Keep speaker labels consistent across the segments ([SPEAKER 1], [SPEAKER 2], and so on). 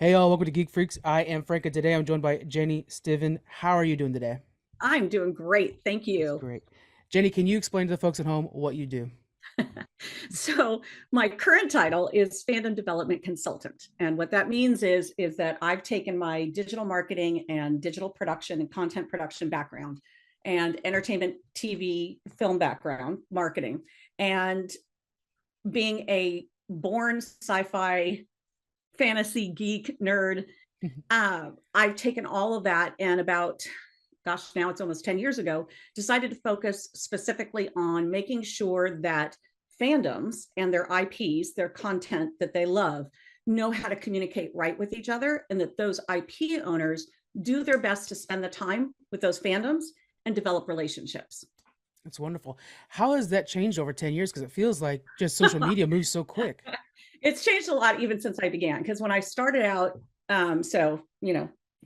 [SPEAKER 1] Hey y'all, welcome to Geek Freaks. I am Frank, and today I'm joined by Jenny Stiven. How are you doing today?
[SPEAKER 2] I'm doing great. Thank
[SPEAKER 1] That's
[SPEAKER 2] you.
[SPEAKER 1] great. Jenny, can you explain to the folks at home what you do?
[SPEAKER 2] So, my current title is fandom development consultant. And what that means is that I've taken my digital marketing and digital production and content production background and entertainment, TV, film background, marketing, and being a born sci-fi fantasy geek nerd, I've taken all of that and about gosh, now it's almost 10 years ago, decided to focus specifically on making sure that fandoms and their IPs, their content that they love, know how to communicate right with each other, and that those IP owners do their best to spend the time with those fandoms and develop relationships.
[SPEAKER 1] That's wonderful. How has that changed over 10 years? Because it feels like just social media moves so quick.
[SPEAKER 2] It's changed a lot even since I began, because when I started out,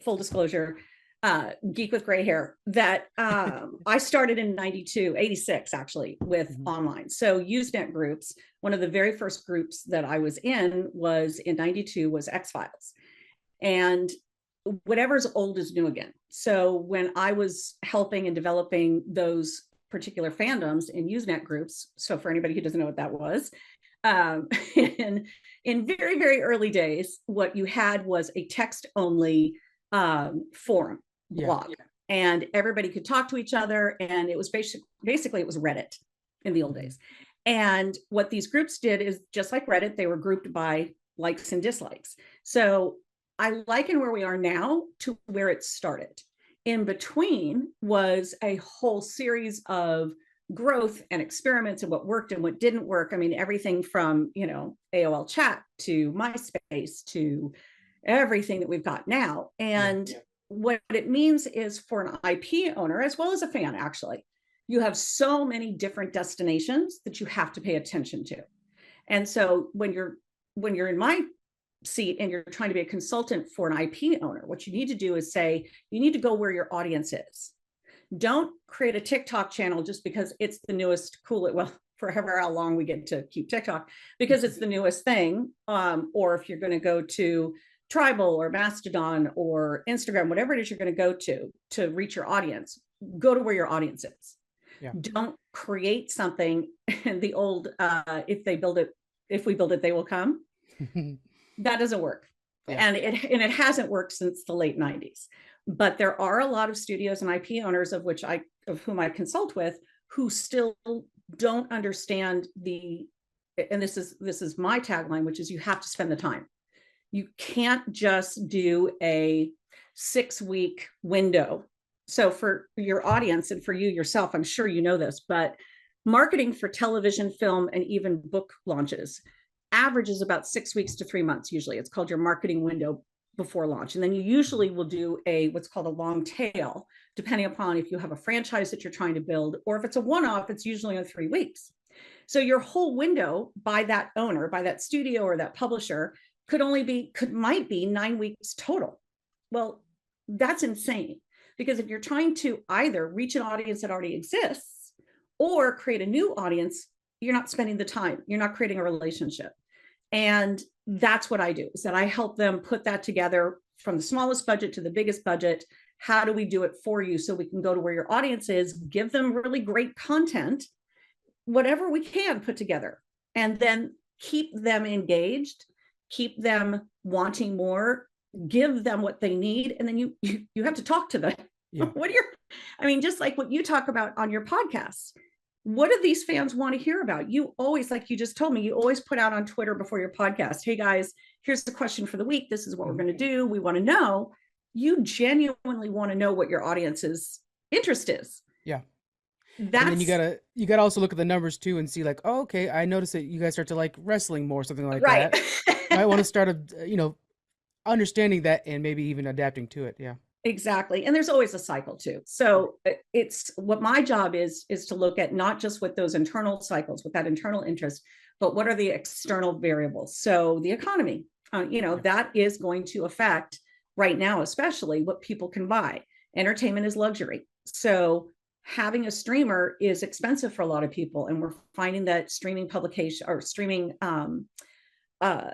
[SPEAKER 2] full disclosure, geek with gray hair, that I started in 92, 86 actually, with
[SPEAKER 1] Mhm.
[SPEAKER 2] online. So Usenet groups, one of the very first groups that I was in 92 was X-Files. And whatever's old is new again. So when I was helping and developing those particular fandoms in Usenet groups, so for anybody who doesn't know what that was, um, in, in very, very early days, what you had was a text only forum
[SPEAKER 1] Yeah.
[SPEAKER 2] blog, and everybody could talk to each other. And it was basically it was Reddit in the old
[SPEAKER 1] Mhm.
[SPEAKER 2] days. And what these groups did is just like Reddit, they were grouped by likes and dislikes. So I liken where we are now to where it started. In between was a whole series of growth and experiments and what worked and what didn't work. I mean, everything from, AOL chat to MySpace to everything that we've got now.
[SPEAKER 1] Yeah.
[SPEAKER 2] And what it means is for an IP owner, as well as a fan, actually, you have so many different destinations that you have to pay attention to. And so when you're in my seat and you're trying to be a consultant for an IP owner, what you need to do is say, you need to go where your audience is. Don't create a TikTok channel just because it's the newest, cool, well, forever how long we get to keep TikTok, because it's the newest thing. Or if you're going to go to Tribal or Mastodon or Instagram, whatever it is you're going to go to reach your audience, go to where your audience is.
[SPEAKER 1] Yeah.
[SPEAKER 2] Don't create something and the old if we build it, they will come. That doesn't work.
[SPEAKER 1] Yeah.
[SPEAKER 2] And it hasn't worked since the late 90s. But there are a lot of studios and IP owners of whom I consult with, who still don't understand and this is my tagline, which is you have to spend the time. You can't just do a 6-week window. So for your audience and for you yourself, I'm sure you know this, but marketing for television, film, and even book launches averages about 6 weeks to 3 months. Usually it's called your marketing window before launch. And then you usually will do what's called a long tail, depending upon if you have a franchise that you're trying to build, or if it's a one-off, it's usually on 3 weeks. So your whole window by that owner, by that studio or that publisher, might be 9 weeks total. Well, that's insane, because if you're trying to either reach an audience that already exists or create a new audience, you're not spending the time, you're not creating a relationship. And that's what I do, is that I help them put that together from the smallest budget to the biggest budget. How do we do it for you so we can go to where your audience is, give them really great content, whatever we can put together, and then keep them engaged, keep them wanting more, give them what they need, and then you have to talk to them.
[SPEAKER 1] Yeah.
[SPEAKER 2] What are your I mean, just like what you talk about on your podcast, what do these fans want to hear about? You always, like you just told me, you always put out on Twitter before your podcast, hey guys, here's the question for the week, this is what we're
[SPEAKER 1] Mhm.
[SPEAKER 2] going to do, we want to know. You genuinely want to know what your audience's interest is.
[SPEAKER 1] Yeah. And then you
[SPEAKER 2] That's
[SPEAKER 1] gotta you gotta also look at the numbers too and see like, oh, okay, I noticed that you guys start to like wrestling more, something like
[SPEAKER 2] right.
[SPEAKER 1] that. Might want to start understanding that and maybe even adapting to it. Yeah.
[SPEAKER 2] Exactly. And there's always a cycle too. So it's what my job is to look at not just with those internal cycles, with that internal interest, but what are the external variables? So the economy,
[SPEAKER 1] Yeah.
[SPEAKER 2] that is going to affect right now, especially what people can buy. Entertainment is luxury. So having a streamer is expensive for a lot of people. And we're finding that streaming publication or streaming uh,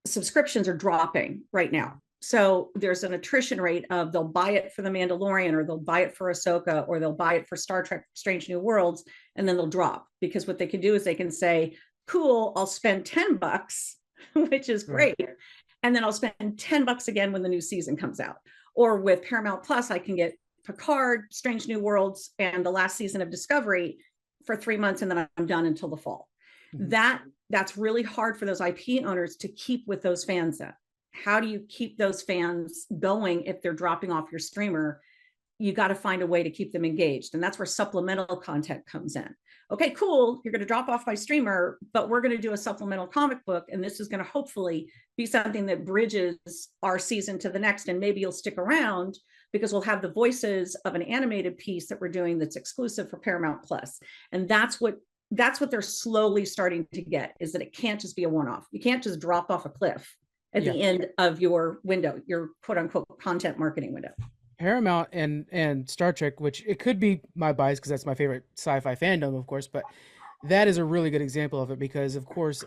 [SPEAKER 2] subscriptions are dropping right now. So there's an attrition rate of they'll buy it for The Mandalorian, or they'll buy it for Ahsoka, or they'll buy it for Star Trek Strange New Worlds, and then they'll drop, because what they can do is they can say, cool, I'll spend $10, which is great. Right. And then I'll spend $10 again when the new season comes out. Or with Paramount Plus, I can get Picard, Strange New Worlds, and the last season of Discovery for 3 months, and then I'm done until the fall. Mm-hmm. That's really hard for those IP owners to keep with those fans then. How do you keep those fans going if they're dropping off your streamer? You got to find a way to keep them engaged. And that's where supplemental content comes in. Okay, cool. You're going to drop off my streamer, but we're going to do a supplemental comic book. And this is going to hopefully be something that bridges our season to the next. And maybe you'll stick around because we'll have the voices of an animated piece that we're doing that's exclusive for Paramount Plus. And that's what they're slowly starting to get, is that it can't just be a one-off. You can't just drop off a cliff at the end of your window, your quote unquote content marketing window.
[SPEAKER 1] Paramount and Star Trek, which it could be my bias because that's my favorite sci-fi fandom, of course, but that is a really good example of it, because of course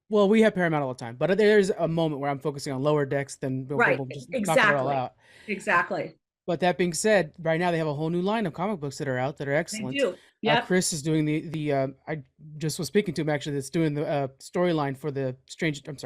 [SPEAKER 1] well, we have Paramount all the time, but there's a moment where I'm focusing on Lower Decks, then we'll just knock it all out.
[SPEAKER 2] Exactly.
[SPEAKER 1] But that being said, right now they have a whole new line of comic books that are out that are excellent.
[SPEAKER 2] They do. Yeah.
[SPEAKER 1] Chris is doing the I just was speaking to him actually, that's doing the storyline for the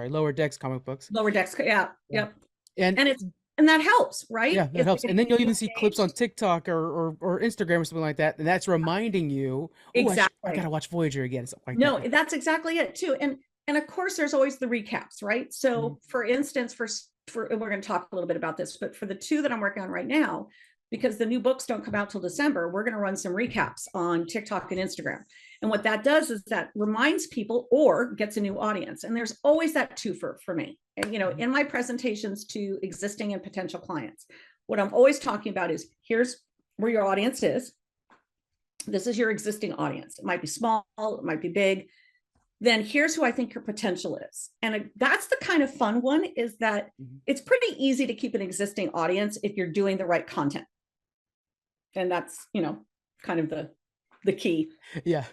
[SPEAKER 1] Lower Decks comic books.
[SPEAKER 2] Lower Decks, yeah. Yep.
[SPEAKER 1] And
[SPEAKER 2] that helps, right?
[SPEAKER 1] Yeah, that helps. And then you'll even see clips on TikTok or Instagram or something like that, and that's reminding you,
[SPEAKER 2] exactly,
[SPEAKER 1] I gotta watch Voyager again. Like
[SPEAKER 2] no, that's exactly it too. And of course, there's always the recaps, right? So for instance, for we're going to talk a little bit about this, but for the 2 that I'm working on right now, because the new books don't come out till December, we're going to run some recaps on TikTok and Instagram. And what that does is that reminds people or gets a new audience. And there's always that twofer for me. And, in my presentations to existing and potential clients, what I'm always talking about is, here's where your audience is. This is your existing audience. It might be small, it might be big. Then here's who I think your potential is. And that's the kind of fun one, is that it's pretty easy to keep an existing audience if you're doing the right content. And that's, kind of the key.
[SPEAKER 1] Yeah.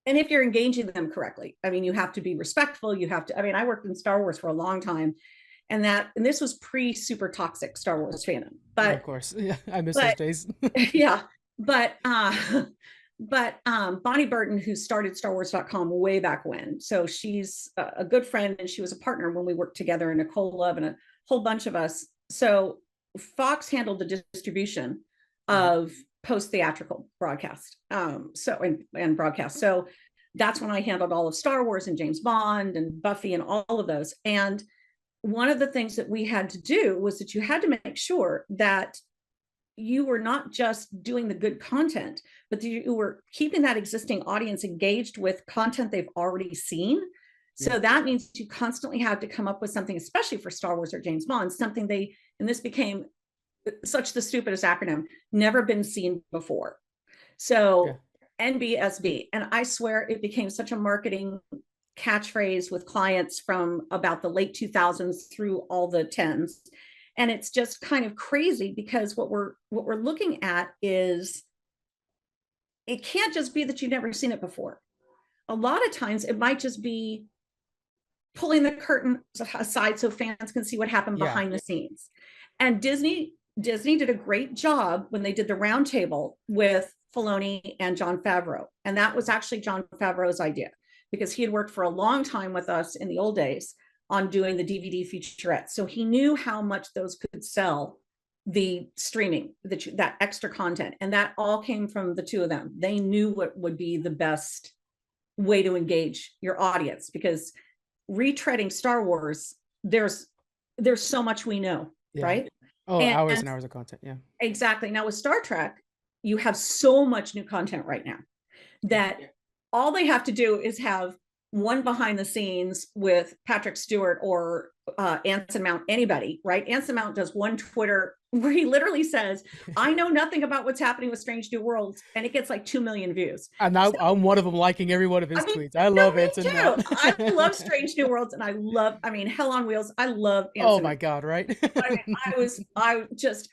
[SPEAKER 2] And if you're engaging them correctly, I mean, you have to be respectful. You have to, I worked in Star Wars for a long time, and this was pre super toxic Star Wars fandom, but
[SPEAKER 1] of course, yeah, I miss those days.
[SPEAKER 2] Yeah. But Bonnie Burton, who started StarWars.com way back when, so she's a good friend, and she was a partner when we worked together, and Nicole Love and a whole bunch of us. So Fox handled the distribution of post-theatrical broadcast, and broadcast. So that's when I handled all of Star Wars and James Bond and Buffy and all of those. And one of the things that we had to do was that you had to make sure that you were not just doing the good content, but you were keeping that existing audience engaged with content they've already seen. So that means you constantly have to come up with something, especially for Star Wars or James Bond, something and this became such the stupidest acronym, never been seen before. So NBSB. And I swear it became such a marketing catchphrase with clients from about the late 2000s through all the 10s. And it's just kind of crazy, because what we're looking at is, it can't just be that you've never seen it before. A lot of times it might just be pulling the curtain aside so fans can see what happened behind the scenes. And Disney did a great job when they did the roundtable with Filoni and Jon Favreau. And that was actually Jon Favreau's idea, because he had worked for a long time with us in the old days on doing the DVD featurettes. So he knew how much those could sell the streaming, that extra content. And that all came from the 2 of them. They knew what would be the best way to engage your audience, because retreading Star Wars, there's so much we know, right?
[SPEAKER 1] Oh, hours and hours of content. Yeah,
[SPEAKER 2] exactly. Now with Star Trek, you have so much new content right now that all they have to do is have one behind the scenes with Patrick Stewart or Anson Mount, anybody, right? Anson Mount does one Twitter where he literally says, I know nothing about what's happening with Strange New Worlds, and it gets like 2 million views.
[SPEAKER 1] And I'm one of them, liking every one of his tweets. I love Anson Mount.
[SPEAKER 2] I love Strange New Worlds, and Hell on Wheels. I love Anson
[SPEAKER 1] Oh my God, right?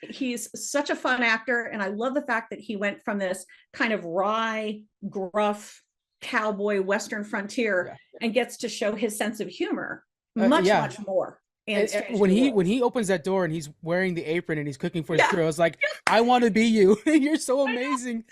[SPEAKER 2] He's such a fun actor, and I love the fact that he went from this kind of wry, gruff cowboy Western frontier and gets to show his sense of humor. much,
[SPEAKER 1] Yeah.
[SPEAKER 2] much more in Strange
[SPEAKER 1] When
[SPEAKER 2] New
[SPEAKER 1] he
[SPEAKER 2] Worlds.
[SPEAKER 1] opens that door and he's wearing the apron and he's cooking for his
[SPEAKER 2] Yeah,
[SPEAKER 1] crew, I was like, I want to be you. You're so amazing.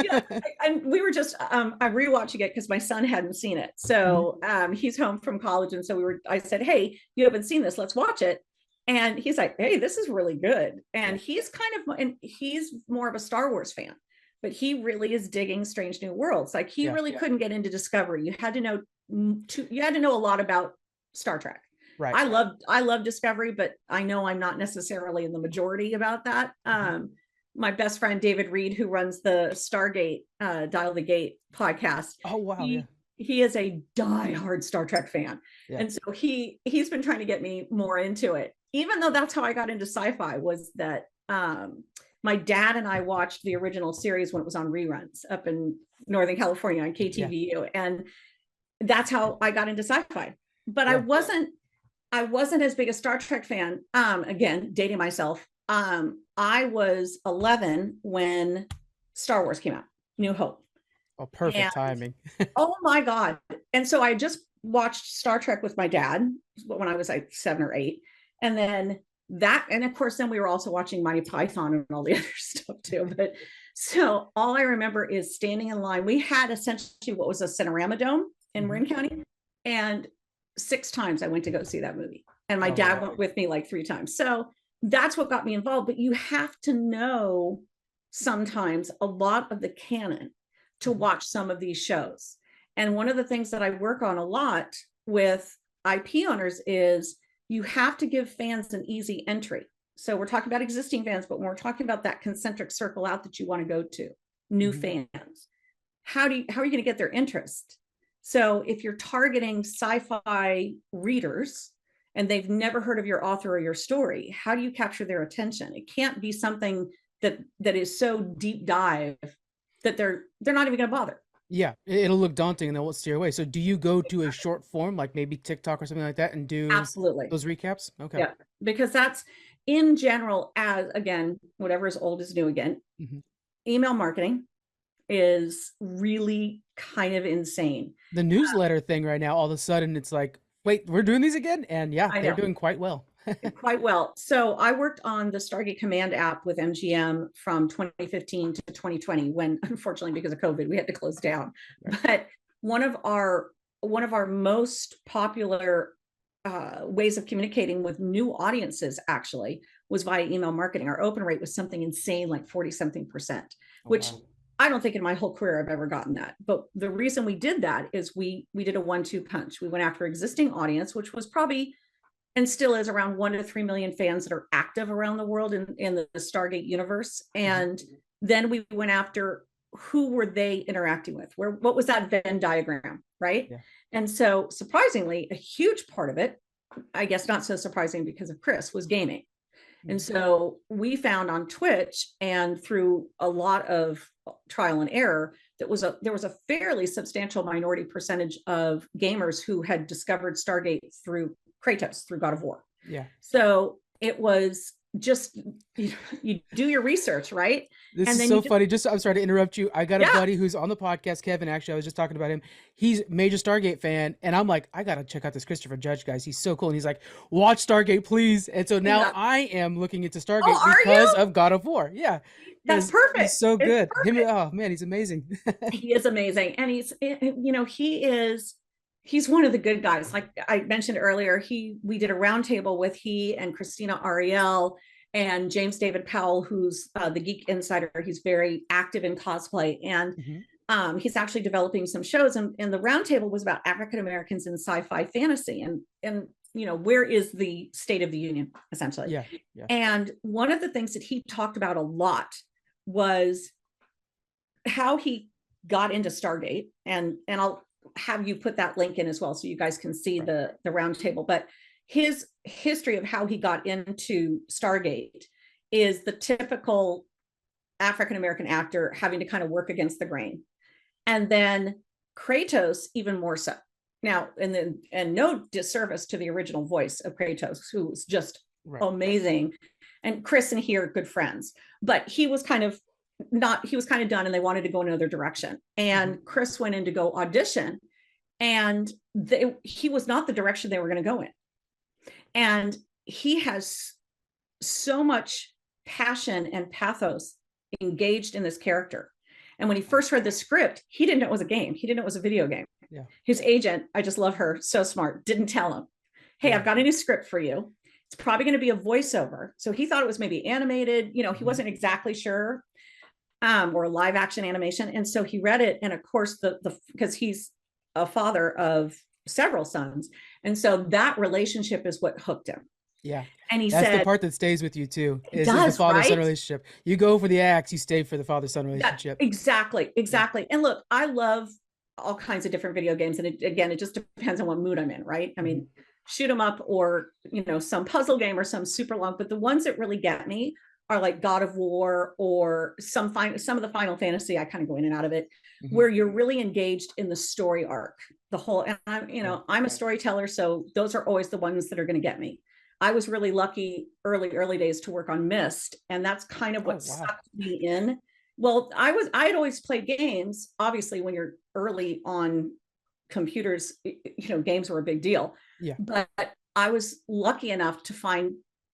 [SPEAKER 2] yeah. And we were just I'm rewatching it because my son hadn't seen it.
[SPEAKER 1] Mhm.
[SPEAKER 2] So he's home from college. And so I said, hey, you haven't seen this, let's watch it. And he's like, hey, this is really good. And
[SPEAKER 1] Yeah.
[SPEAKER 2] he's more of a Star Wars fan, but he really is digging Strange New Worlds. Like he
[SPEAKER 1] Yeah.
[SPEAKER 2] really couldn't get into Discovery. You had to know a lot about Star Trek.
[SPEAKER 1] Right.
[SPEAKER 2] I love Discovery, but I know I'm not necessarily in the majority about that. My best friend David Reed, who runs the Stargate Dial the Gate podcast,
[SPEAKER 1] Oh wow. Yeah.
[SPEAKER 2] he is a diehard Star Trek fan,
[SPEAKER 1] Yeah.
[SPEAKER 2] and so he's been trying to get me more into it. Even though that's how I got into sci-fi, was that my dad and I watched the original series when it was on reruns up in Northern California on KTVU, and that's how I got into sci-fi. But
[SPEAKER 1] Yeah.
[SPEAKER 2] I wasn't as big a Star Trek fan. Again, dating myself. I was 11 when Star Wars came out, New Hope.
[SPEAKER 1] Oh, perfect
[SPEAKER 2] And
[SPEAKER 1] timing.
[SPEAKER 2] oh my God. And so I just watched Star Trek with my dad when I was like 7 or 8. And then and of course, then we were also watching Monty Python and all the other stuff too. But so all I remember is standing in line. We had essentially what was a Cinerama Dome in Marin County. And 6 times I went to go see that movie. And my dad went with me like 3 times. So that's what got me involved. But you have to know sometimes a lot of the canon to watch some of these shows. And one of the things that I work on a lot with IP owners is you have to give fans an easy entry. So we're talking about existing fans, but when we're talking about that concentric circle out that you want to go to, new fans, how are you going to get their interest? So if you're targeting sci-fi readers and they've never heard of your author or your story, how do you capture their attention? It can't be something that is so deep dive that they're not even going to bother.
[SPEAKER 1] Yeah, it'll look daunting and they'll steer away. So do you go to a short form, like maybe TikTok or something like that, and do
[SPEAKER 2] Absolutely.
[SPEAKER 1] those recaps? Okay.
[SPEAKER 2] Yeah, because that's in general, as again, whatever is old is new again. Email marketing is really kind of insane.
[SPEAKER 1] The newsletter thing right now, all of a sudden it's like, wait, we're doing these again? And yeah, they're doing quite well.
[SPEAKER 2] Quite well. So I worked on the Stargate Command app with MGM from 2015 to 2020, when unfortunately because of COVID we had to close down. Right. But one of our most popular ways of communicating with new audiences actually was via email marketing. Our open rate was something insane, like 40-something%, which wow. I don't think in my whole career I've ever gotten that. But the reason we did that is we did a 1-2 punch. We went after existing audience, which was probably and still is around 1 to 3 million fans that are active around the world in the Stargate universe. And then we went after who were they interacting with? What was that Venn diagram, right? Yeah. And so surprisingly, a huge part of it, I guess not so surprising because of Chris, was gaming. And so we found on Twitch and through a lot of trial and error, there was a fairly substantial minority percentage of gamers who had discovered Stargate through Kratos, through God of War.
[SPEAKER 1] Yeah.
[SPEAKER 2] So it was just, you do your research, right?
[SPEAKER 1] This is so funny. I'm sorry to interrupt you. I got a buddy who's on the podcast, Kevin. Actually, I was just talking about him. He's a major Stargate fan. And I'm like, I got to check out this Christopher Judge, guys. He's so cool. And he's like, watch Stargate, please. And so now I am looking into Stargate because of God of War. Yeah.
[SPEAKER 2] That's perfect.
[SPEAKER 1] He's so good. Oh man, he's amazing.
[SPEAKER 2] He is amazing. And he's one of the good guys. Like I mentioned earlier, we did a roundtable with he and Christina Ariel and James David Powell, who's the Geek Insider. He's very active in cosplay, and he's actually developing some shows. And the roundtable was about African Americans in sci-fi fantasy, and where is the state of the union essentially.
[SPEAKER 1] Yeah.
[SPEAKER 2] And one of the things that he talked about a lot was how he got into Stargate, and I'll have you put that link in as well so you guys can see the roundtable. But his history of how he got into Stargate is the typical African-American actor having to kind of work against the grain. And then Kratos even more so. Now, and no disservice to the original voice of Kratos, who was just amazing. And Chris and he are good friends, but he was kind of done and they wanted to go in another direction. And Chris went in to go audition. And he was not the direction they were going to go in. And he has so much passion and pathos engaged in this character. And when he first read the script, he didn't know it was a game. He didn't know it was a video game.
[SPEAKER 1] Yeah.
[SPEAKER 2] His agent, I just love her, so smart, didn't tell him, hey, I've got a new script for you. It's probably going to be a voiceover. So he thought it was maybe animated. You know, he wasn't exactly sure, or live action animation. And so he read it. And of course, because he's a father of several sons. And so that relationship is what hooked him.
[SPEAKER 1] Yeah.
[SPEAKER 2] And he
[SPEAKER 1] That's
[SPEAKER 2] said,
[SPEAKER 1] the part that stays with you too, is the
[SPEAKER 2] does,
[SPEAKER 1] father-son
[SPEAKER 2] right?
[SPEAKER 1] relationship. You go for the axe, you stay for the father-son relationship.
[SPEAKER 2] Exactly. And look, I love all kinds of different video games. And it just depends on what mood I'm in, right? I mean, shoot 'em up, or, you know, some puzzle game or some super long, but the ones that really get me are like God of War, or some of the Final Fantasy. I kind of go in and out of it, where you're really engaged in the story arc, the whole, and I'm a storyteller. So those are always the ones that are going to get me. I was really lucky early days to work on Myst, and that's kind of what sucked me in. Well, I had always played games. Obviously, when you're early on computers, you know, games were a big deal.
[SPEAKER 1] Yeah.
[SPEAKER 2] But I was lucky enough to find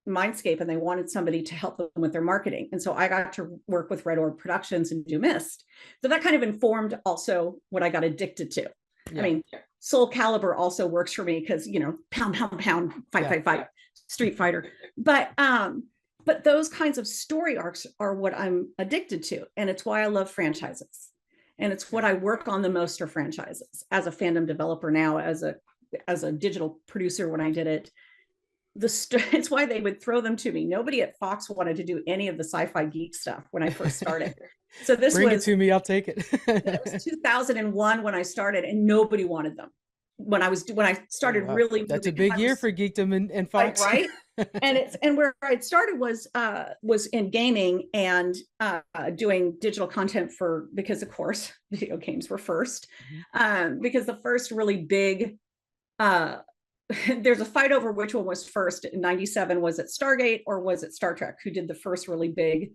[SPEAKER 2] Mindscape, and they wanted somebody to help them with their marketing. And so I got to work with Red Orb Productions and do Myst. So that kind of informed also what I got addicted to. Yeah. I mean, Soul Calibur also works for me because, you know, pound, fight, Street Fighter. But those kinds of story arcs are what I'm addicted to. And it's why I love franchises. And it's what I work on the most, are franchises. As a fandom developer now, as a digital producer when I did it, it's why they would throw them to me. Nobody at Fox wanted to do any of the sci-fi geek stuff when I first started. So
[SPEAKER 1] Bring it to me, I'll take it.
[SPEAKER 2] It was 2001 when I started, and nobody wanted them. When I started really,
[SPEAKER 1] that's a big year for geekdom and Fox,
[SPEAKER 2] right? and where I started was in gaming and doing digital content because of course video games were first, because the first really big there's a fight over which one was first. In 97, was it Stargate or was it Star Trek, who did the first really big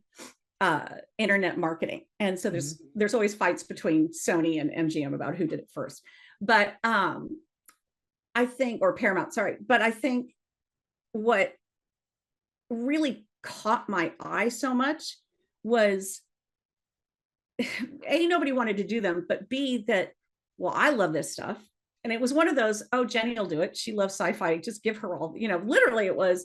[SPEAKER 2] internet marketing? And so there's always fights between Sony and MGM about who did it first. But I think, or Paramount, sorry, but I think what really caught my eye so much was A, nobody wanted to do them, but B, that, well, I love this stuff. And it was one of those, oh, Jenny will do it. She loves sci-fi. Just give her all, you know, literally it was,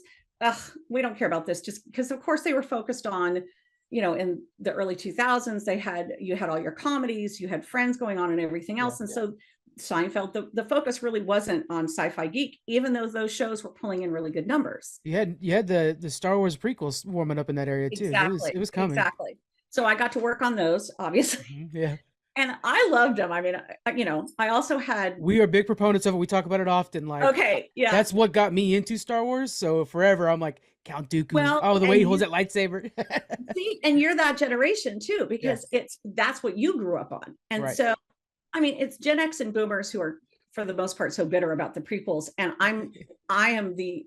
[SPEAKER 2] we don't care about this, just because of course they were focused on, you know, in the early 2000s, you had all your comedies, you had Friends going on and everything else. So Seinfeld, the focus really wasn't on Sci-Fi Geek, even though those shows were pulling in really good numbers.
[SPEAKER 1] You had the Star Wars prequels warming up in that area too.
[SPEAKER 2] Exactly.
[SPEAKER 1] It was coming.
[SPEAKER 2] Exactly. So I got to work on those, obviously.
[SPEAKER 1] Yeah.
[SPEAKER 2] And I loved them. I mean, you know, I also had.
[SPEAKER 1] We are big proponents of it. We talk about it often. Like,
[SPEAKER 2] okay, yeah,
[SPEAKER 1] that's what got me into Star Wars. So forever, I'm like Count Dooku. Well, the way he holds that lightsaber.
[SPEAKER 2] See, and you're that generation too, because that's what you grew up on. And so, I mean, it's Gen X and Boomers who are, for the most part, so bitter about the prequels, and I am the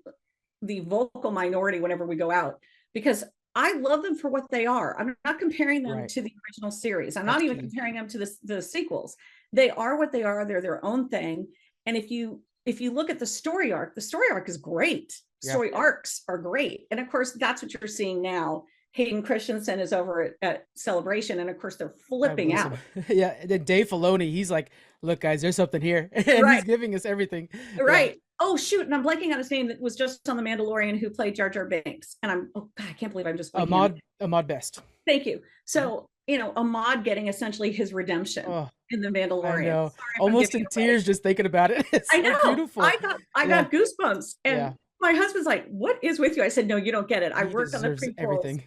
[SPEAKER 2] vocal minority whenever we go out, because I love them for what they are. I'm not comparing them to the original series. I'm not even comparing them to the sequels. They are what they are. They're their own thing. And if you look at the story arc is great. Story arcs are great. And of course, that's what you're seeing now. Hayden Christensen is over at Celebration, and of course they're flipping out.
[SPEAKER 1] Yeah, then Dave Filoni, he's like, "Look, guys, there's something here," and he's giving us everything.
[SPEAKER 2] Right. Yeah. Oh shoot, and I'm blanking on his name. That was just on The Mandalorian, who played Jar Jar Binks, and I can't believe I'm just
[SPEAKER 1] Ahmad Best.
[SPEAKER 2] Thank you. So you know, Ahmad getting essentially his redemption in The Mandalorian.
[SPEAKER 1] I know. Almost in tears just thinking about it. It's
[SPEAKER 2] I know.
[SPEAKER 1] So beautiful.
[SPEAKER 2] I got goosebumps, and my husband's like, "What is with you?" I said, "No, you don't get it. I worked on the prequels. Everything."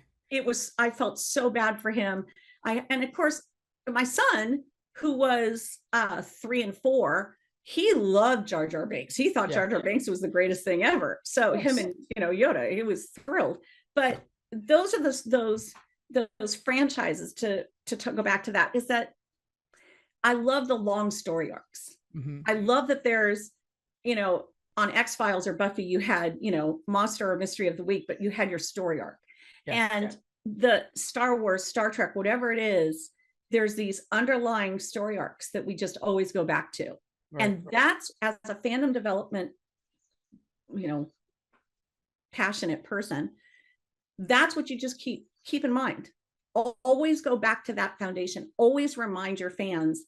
[SPEAKER 2] I felt so bad for him. And of course, my son, who was 3 and 4, he loved Jar Jar Binks. He thought Jar Jar Binks was the greatest thing ever. So him and Yoda, he was thrilled. But those are those franchises, to go back to that, is that I love the long story arcs. I love that there's, on X-Files or Buffy, you had, Monster or Mystery of the Week, but you had your story arc. And the Star Wars, Star Trek, whatever it is, there's these underlying story arcs that we just always go back to.
[SPEAKER 1] Right.
[SPEAKER 2] And that's, as a fandom development, passionate person, that's what you just keep in mind. Always go back to that foundation. Always remind your fans,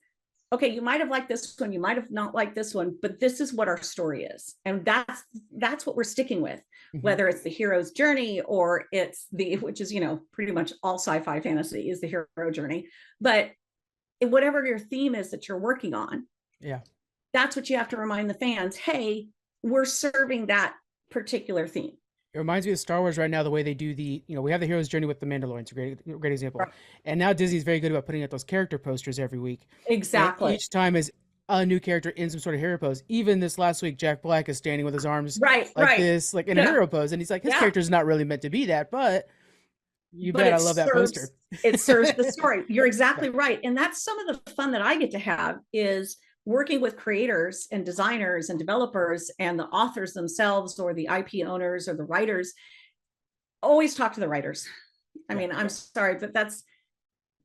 [SPEAKER 2] okay, you might have liked this one, you might have not liked this one, but this is what our story is. And that's what we're sticking with, whether it's the hero's journey or it's which is, pretty much all sci-fi fantasy is the hero journey. But whatever your theme is that you're working on, that's what you have to remind the fans. Hey, we're serving that particular theme.
[SPEAKER 1] It reminds me of Star Wars right now, the way they do we have the hero's journey with the Mandalorian. It's a great example. Right. And now Disney's very good about putting out those character posters every week.
[SPEAKER 2] Exactly.
[SPEAKER 1] And each time is a new character in some sort of hero pose. Even this last week, Jack Black is standing with his arms this, like in a hero pose. And he's like, his character's not really meant to be that, but bet I love that poster.
[SPEAKER 2] It serves the story. You're exactly right. And that's some of the fun that I get to have, is working with creators and designers and developers and the authors themselves, or the IP owners or the writers. Always talk to the writers. I mean, I'm sorry, but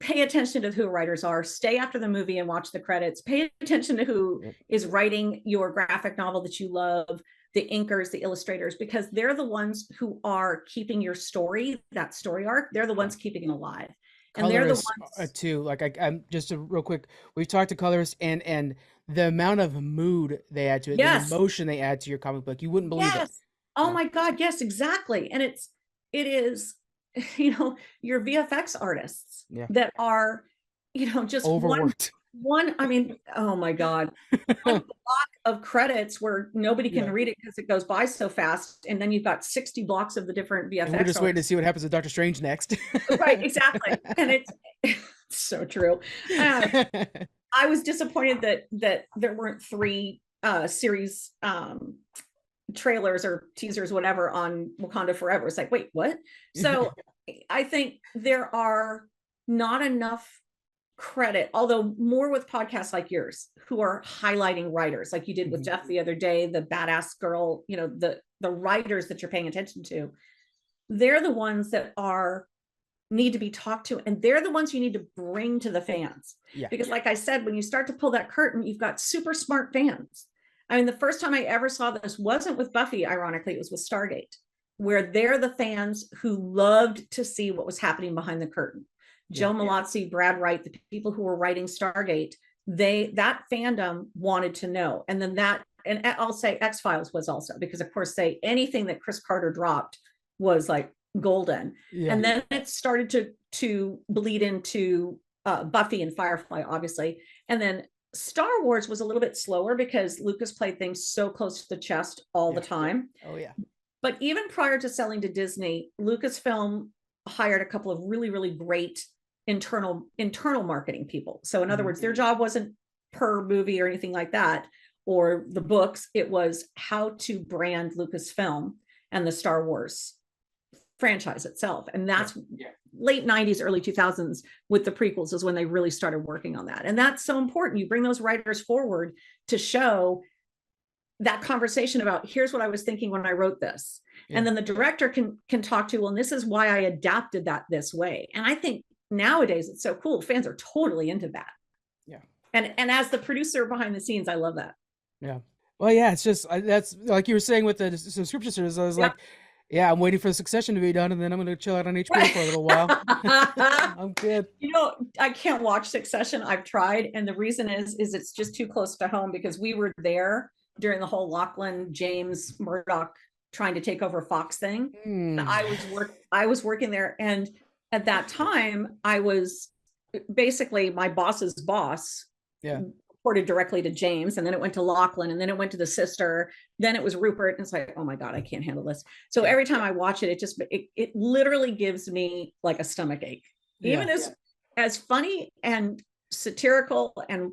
[SPEAKER 2] pay attention to who writers are. Stay after the movie and watch the credits. Pay attention to who is writing your graphic novel that you love, the inkers, the illustrators, because they're the ones who are keeping your story, that story arc, they're the ones keeping it alive. And they're the ones
[SPEAKER 1] too. Like I'm just real quick. We've talked to colorists and the amount of mood they add to it, the emotion they add to your comic book, you wouldn't believe it.
[SPEAKER 2] Oh my God, yes, exactly. And it is, your VFX artists that are, just
[SPEAKER 1] overworked.
[SPEAKER 2] One, I mean, oh my God, one block of credits where nobody can read it because it goes by so fast, and then you've got 60 blocks of the different VFX. And
[SPEAKER 1] we're just waiting to see what happens with Doctor Strange next.
[SPEAKER 2] Right, exactly, and it's so true. I was disappointed that there weren't 3 series trailers or teasers, whatever, on Wakanda Forever. It's like, wait, what? So I think there are not enough credit, although more with podcasts like yours, who are highlighting writers, like you did with Jeff the other day, the badass girl, the writers that you're paying attention to. They're the ones that need to be talked to, and they're the ones you need to bring to the fans. Because like I said, when you start to pull that curtain, you've got super smart fans. I mean, the first time I ever saw this wasn't with Buffy, ironically, it was with Stargate, where they're the fans who loved to see what was happening behind the curtain. Joe Malazzi, Brad Wright, the people who were writing Stargate, that fandom wanted to know. And then and I'll say X-Files was also, because of course anything that Chris Carter dropped was like golden. And then it started to bleed into Buffy and Firefly, obviously. And then Star Wars was a little bit slower because Lucas played things so close to the chest all the time. But even prior to selling to Disney, Lucasfilm hired a couple of really, really great internal marketing people. So in other words, their job wasn't per movie or anything like that, or the books. It was how to brand Lucasfilm and the Star Wars franchise itself. And that's late 90s, early 2000s with the prequels is when they really started working on that. And that's so important. You bring those writers forward to show that conversation about, here's what I was thinking when I wrote this. And then the director can talk to, well, and this is why I adapted that this way. And I think nowadays it's so cool. Fans are totally into that. And as the producer behind the scenes, I love that.
[SPEAKER 1] Well, it's just, that's like you were saying with the subscription service. I was like, I'm waiting for the Succession to be done, and then I'm going to chill out on HBO for a little while. I'm good.
[SPEAKER 2] I can't watch Succession. I've tried, and the reason is it's just too close to home, because we were there during the whole Lachlan James Murdoch trying to take over Fox thing. I was working there, and at that time, I was basically my boss's boss. Reported directly to James, and then it went to Lachlan, and then it went to the sister, then it was Rupert, and it's like, oh my God, I can't handle this. So every time I watch it, it literally gives me like a stomach ache. Even as funny and satirical and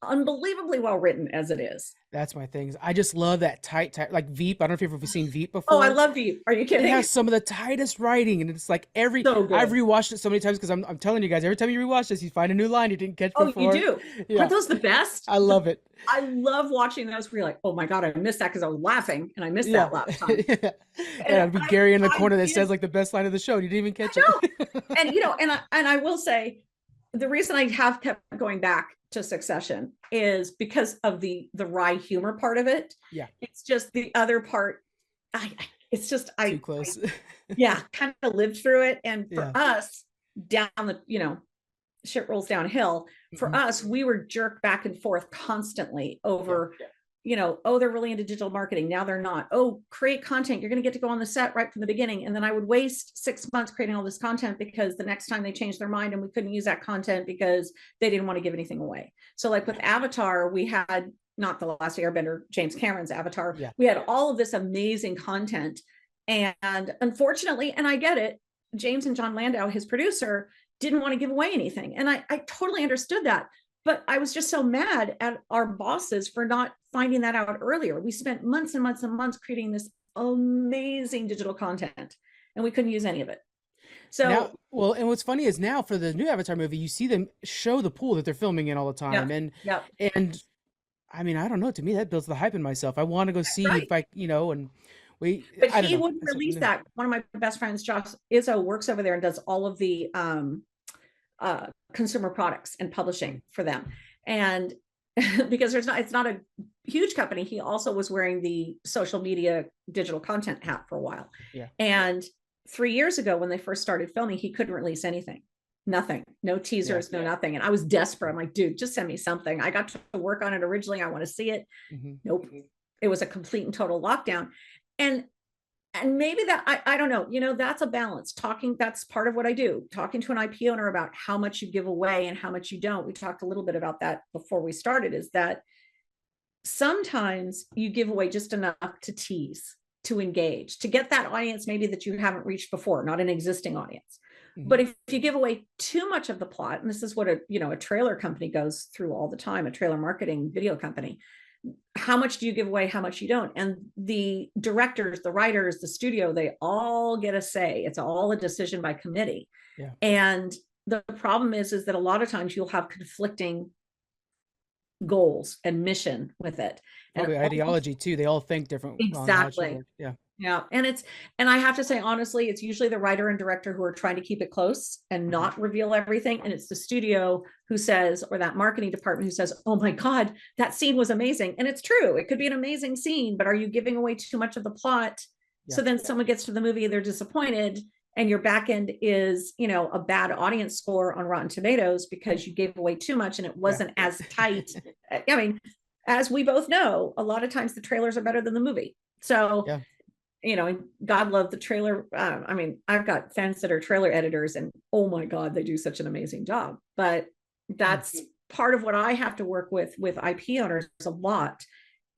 [SPEAKER 2] unbelievably well written as it is.
[SPEAKER 1] That's my thing. I just love that tight, like Veep. I don't know if you've ever seen Veep before.
[SPEAKER 2] Oh, I love Veep. Are you kidding?
[SPEAKER 1] It has some of the tightest writing, and it's like I've rewatched it so many times, because I'm telling you guys, every time you rewatch this, you find a new line you didn't catch before.
[SPEAKER 2] Oh, you do? Aren't those the best?
[SPEAKER 1] I love it.
[SPEAKER 2] I love watching those where you're like, oh my God, I missed that because I was laughing, and I missed that last time.
[SPEAKER 1] And I'd be Gary in the corner that says like the best line of the show, and you didn't even catch it.
[SPEAKER 2] And and I will say, the reason I have kept going back to Succession is because of the wry humor part of it.
[SPEAKER 1] Yeah.
[SPEAKER 2] It's just the other part. It's just
[SPEAKER 1] Too close.
[SPEAKER 2] yeah, kind of lived through it. And for
[SPEAKER 1] Yeah.
[SPEAKER 2] us, down the shit rolls downhill. For
[SPEAKER 1] Mhm.
[SPEAKER 2] us, we were jerked back and forth constantly
[SPEAKER 1] Yeah.
[SPEAKER 2] over, oh, they're really into digital marketing. Now they're not. Oh, create content. You're going to get to go on the set right from the beginning. And then I would waste 6 months creating all this content because the next time they changed their mind and we couldn't use that content because they didn't want to give anything away. So like with Avatar, we had not The Last Airbender, James Cameron's Avatar.
[SPEAKER 1] Yeah.
[SPEAKER 2] We had all of this amazing content. And unfortunately, and I get it, James and John Landau, his producer, didn't want to give away anything. And I totally understood that. But I was just so mad at our bosses for not finding that out earlier. We spent months and months and months creating this amazing digital content, and we couldn't use any of it. So
[SPEAKER 1] now, well, and what's funny is now for the new Avatar movie, you see them show the pool that they're filming in all the time, and I mean, I don't know. To me, that builds the hype in myself. I want to go see if I, and we.
[SPEAKER 2] But
[SPEAKER 1] I don't
[SPEAKER 2] he
[SPEAKER 1] know.
[SPEAKER 2] wouldn't release that. One of my best friends, Josh Izzo, works over there and does all of the consumer products and publishing for them. And because it's not a huge company, he also was wearing the social media digital content hat for a while.
[SPEAKER 1] Yeah.
[SPEAKER 2] And 3 years ago, when they first started filming, he couldn't release anything. Nothing, no teasers, no nothing. And I was desperate. I'm like, dude, just send me something. I got to work on it originally. I want to see it. Nope. It was a complete and total lockdown. And maybe that, I don't know, that's a balance. That's part of what I do. Talking to an IP owner about how much you give away and how much you don't. We talked a little bit about that before we started, is that sometimes you give away just enough to tease, to engage, to get that audience maybe that you haven't reached before, not an existing audience. But if you give away too much of the plot, and this is what a trailer company goes through all the time, a trailer marketing video company, how much do you give away, how much you don't? And the directors, the writers, the studio, they all get a say. It's all a decision by committee.
[SPEAKER 1] Yeah.
[SPEAKER 2] And the problem is that a lot of times you'll have conflicting goals and mission with it.
[SPEAKER 1] Probably
[SPEAKER 2] and
[SPEAKER 1] ideology too. They all think different.
[SPEAKER 2] Exactly.
[SPEAKER 1] Yeah.
[SPEAKER 2] Yeah. And I have to say, honestly, it's usually the writer and director who are trying to keep it close and not reveal everything. And it's the studio who says, or that marketing department who says, oh my God, that scene was amazing. And it's true. It could be an amazing scene, but are you giving away too much of the plot? Yeah. So then someone gets to the movie, they're disappointed, and your back end is, a bad audience score on Rotten Tomatoes because you gave away too much and it wasn't as tight. I mean, as we both know, a lot of times the trailers are better than the movie. So, God love the trailer. I mean, I've got fans that are trailer editors, and oh my God, they do such an amazing job. But that's part of what I have to work with IP owners a lot,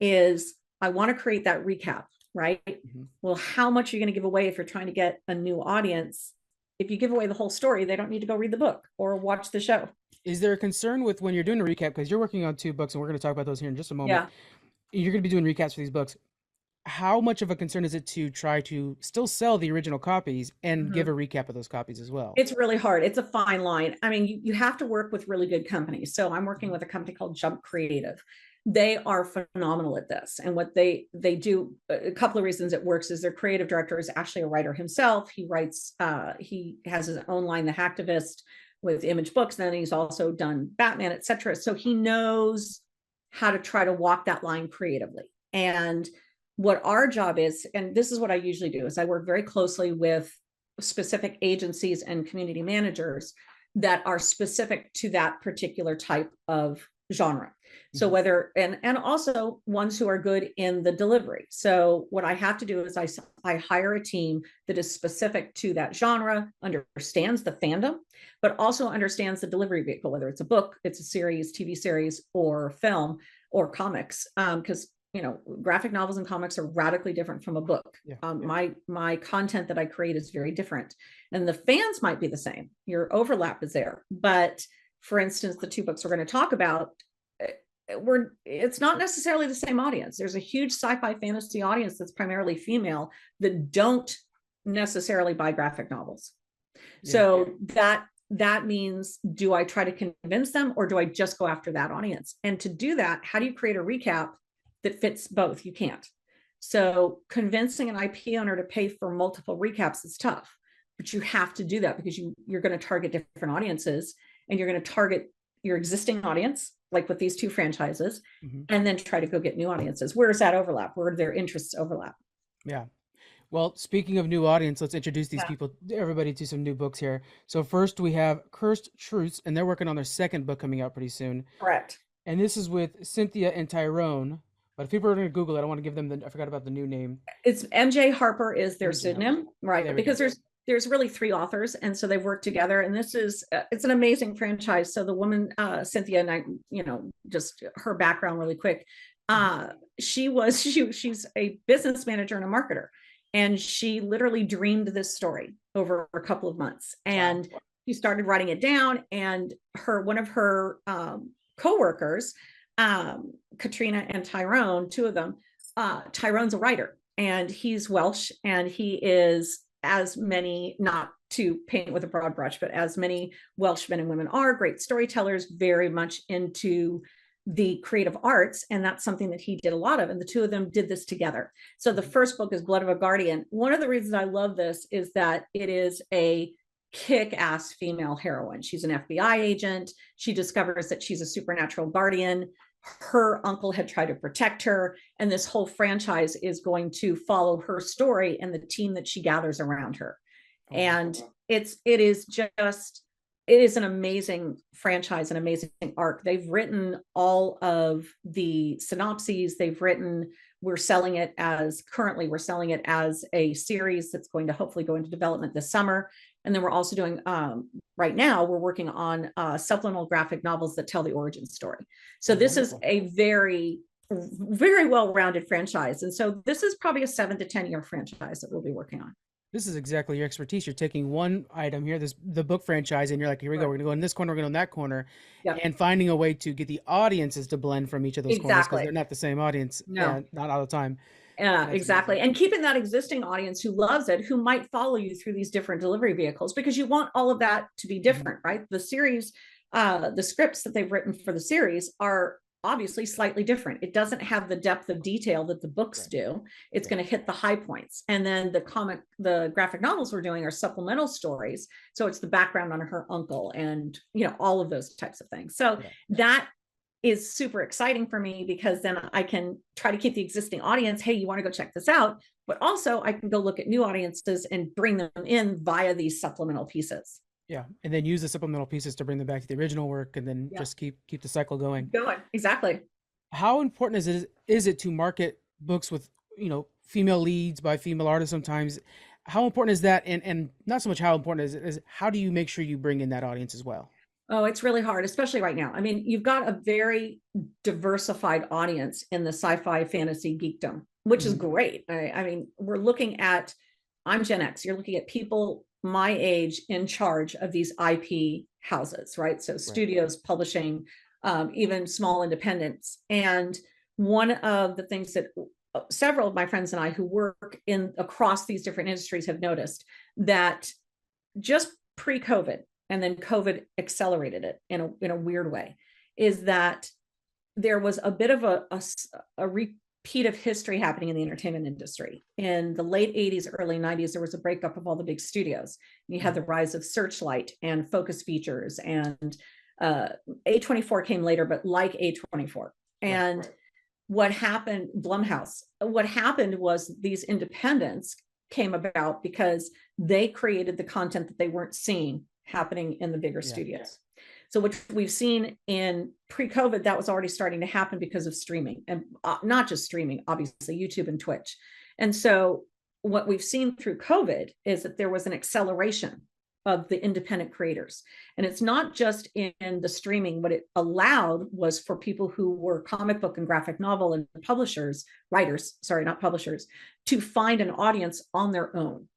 [SPEAKER 2] is I want to create that recap, right? Well, how much are you going to give away if you're trying to get a new audience? If you give away the whole story, they don't need to go read the book or watch the show.
[SPEAKER 1] Is there a concern with when you're doing a recap, because you're working on 2 books, and we're going to talk about those here in just a moment. Yeah. You're going to be doing recaps for these books. How much of a concern is it to try to still sell the original copies and give a recap of those copies as well?
[SPEAKER 2] It's really hard. It's a fine line. I mean, you have to work with really good companies. So I'm working with a company called Jump Creative. They are phenomenal at this. And what they do, a couple of reasons it works, is their creative director is actually a writer himself. He writes, he has his own line, The Hacktivist, with Image Books. Then he's also done Batman, etc. So he knows how to try to walk that line creatively. And what our job is, and this is what I usually do, is I work very closely with specific agencies and community managers that are specific to that particular type of genre. So whether, and also ones who are good in the delivery. So what I have to do is I hire a team that is specific to that genre, understands the fandom, but also understands the delivery vehicle, whether it's a book, it's a series, TV series, or film, or comics, because graphic novels and comics are radically different from a book. My content that I create is very different, and the fans might be the same. Your overlap is there, but for instance, the 2 books we're going to talk about, it's not necessarily the same audience. There's a huge sci-fi fantasy audience that's primarily female that don't necessarily buy graphic novels. So that means, do I try to convince them, or do I just go after that audience? And to do that, how do you create a recap that fits both? You can't. So convincing an IP owner to pay for multiple recaps is tough, but you have to do that because you're going to target different audiences. and you're going to target your existing audience, like with these two franchises, and then try to go get new audiences. Where's that overlap? Where do their interests overlap?
[SPEAKER 1] Yeah. Well, speaking of new audience, let's introduce these
[SPEAKER 2] Yeah.
[SPEAKER 1] people, everybody, to some new books here. So first we have Cursed Truths, and they're working on their second book coming out pretty soon.
[SPEAKER 2] Correct.
[SPEAKER 1] And this is with Cynthia and Tyrone. But if people are going to Google it, I want to give them I forgot about the new name.
[SPEAKER 2] It's MJ Harper is their
[SPEAKER 1] MJ
[SPEAKER 2] pseudonym,
[SPEAKER 1] Harper.
[SPEAKER 2] right?
[SPEAKER 1] There we
[SPEAKER 2] Because
[SPEAKER 1] go.
[SPEAKER 2] there's really three authors, and so they work together. And this is it's an amazing franchise. So the woman Cynthia, and I, just her background really quick. She's a business manager and a marketer, and she literally dreamed this story over a couple of months, and she started writing it down. And one of her co-workers, Katrina and Tyrone, two of them, Tyrone's a writer, and he's Welsh, and he is, as many, not to paint with a broad brush, but as many Welsh men and women are, great storytellers, very much into the creative arts. And that's something that he did a lot of. And the two of them did this together. So the first book is Blood of a Guardian. One of the reasons I love this is that it is a kick-ass female heroine. She's an FBI agent. She discovers that she's a supernatural guardian. Her uncle had tried to protect her, and this whole franchise is going to follow her story and the team that she gathers around her. And it is an amazing franchise, an amazing arc. They've written all of the synopses. We're selling it as a series that's going to hopefully go into development this summer. And then we're also doing, right now, we're working on supplemental graphic novels that tell the origin story. So this is a very, very well-rounded franchise. And so this is probably a 7 to 10 year franchise that we'll be working on.
[SPEAKER 1] This is exactly your expertise. You're taking one item here, the book franchise, and you're like, here we go. We're going to go in this corner, we're going to go in that corner, and finding a way to get the audiences to blend from each of those corners, because they're not the same audience. No, not all the time.
[SPEAKER 2] Yeah, exactly. Amazing. And keeping that existing audience who loves it, who might follow you through these different delivery vehicles, because you want all of that to be different, right? The series, the scripts that they've written for the series are obviously slightly different. It doesn't have the depth of detail that the books do. It's going to hit the high points. And then the graphic novels we're doing are supplemental stories. So it's the background on her uncle and, all of those types of things. So that is super exciting for me, because then I can try to keep the existing audience. Hey, you want to go check this out? But also I can go look at new audiences and bring them in via these supplemental pieces.
[SPEAKER 1] Yeah, and then use the supplemental pieces to bring them back to the original work, and then just keep the cycle going.
[SPEAKER 2] Exactly.
[SPEAKER 1] How important is it to market books with female leads by female artists sometimes? How important is that? And not so much how important is how do you make sure you bring in that audience as well?
[SPEAKER 2] Oh, it's really hard, especially right now. I mean, you've got a very diversified audience in the sci-fi fantasy geekdom, which is great. I mean, we're looking at, I'm Gen X, you're looking at people my age in charge of these IP houses, right? So studios, publishing, even small independents. And one of the things that several of my friends and I who work across these different industries have noticed, that just pre-COVID, and then COVID accelerated it in a weird way, is that there was a bit of a repeat of history happening in the entertainment industry. In the late 80s, early 90s, there was a breakup of all the big studios. You had the rise of Searchlight and Focus Features, and A24 came later, but like A24. And what happened, Blumhouse, what happened was these independents came about because they created the content that they weren't seeing happening in the bigger studios. So what we've seen in pre-COVID, that was already starting to happen because of streaming, and not just streaming, obviously YouTube and Twitch. And so what we've seen through COVID is that there was an acceleration of the independent creators. And it's not just in the streaming. What it allowed was for people who were comic book and graphic novel and writers, not publishers, to find an audience on their own.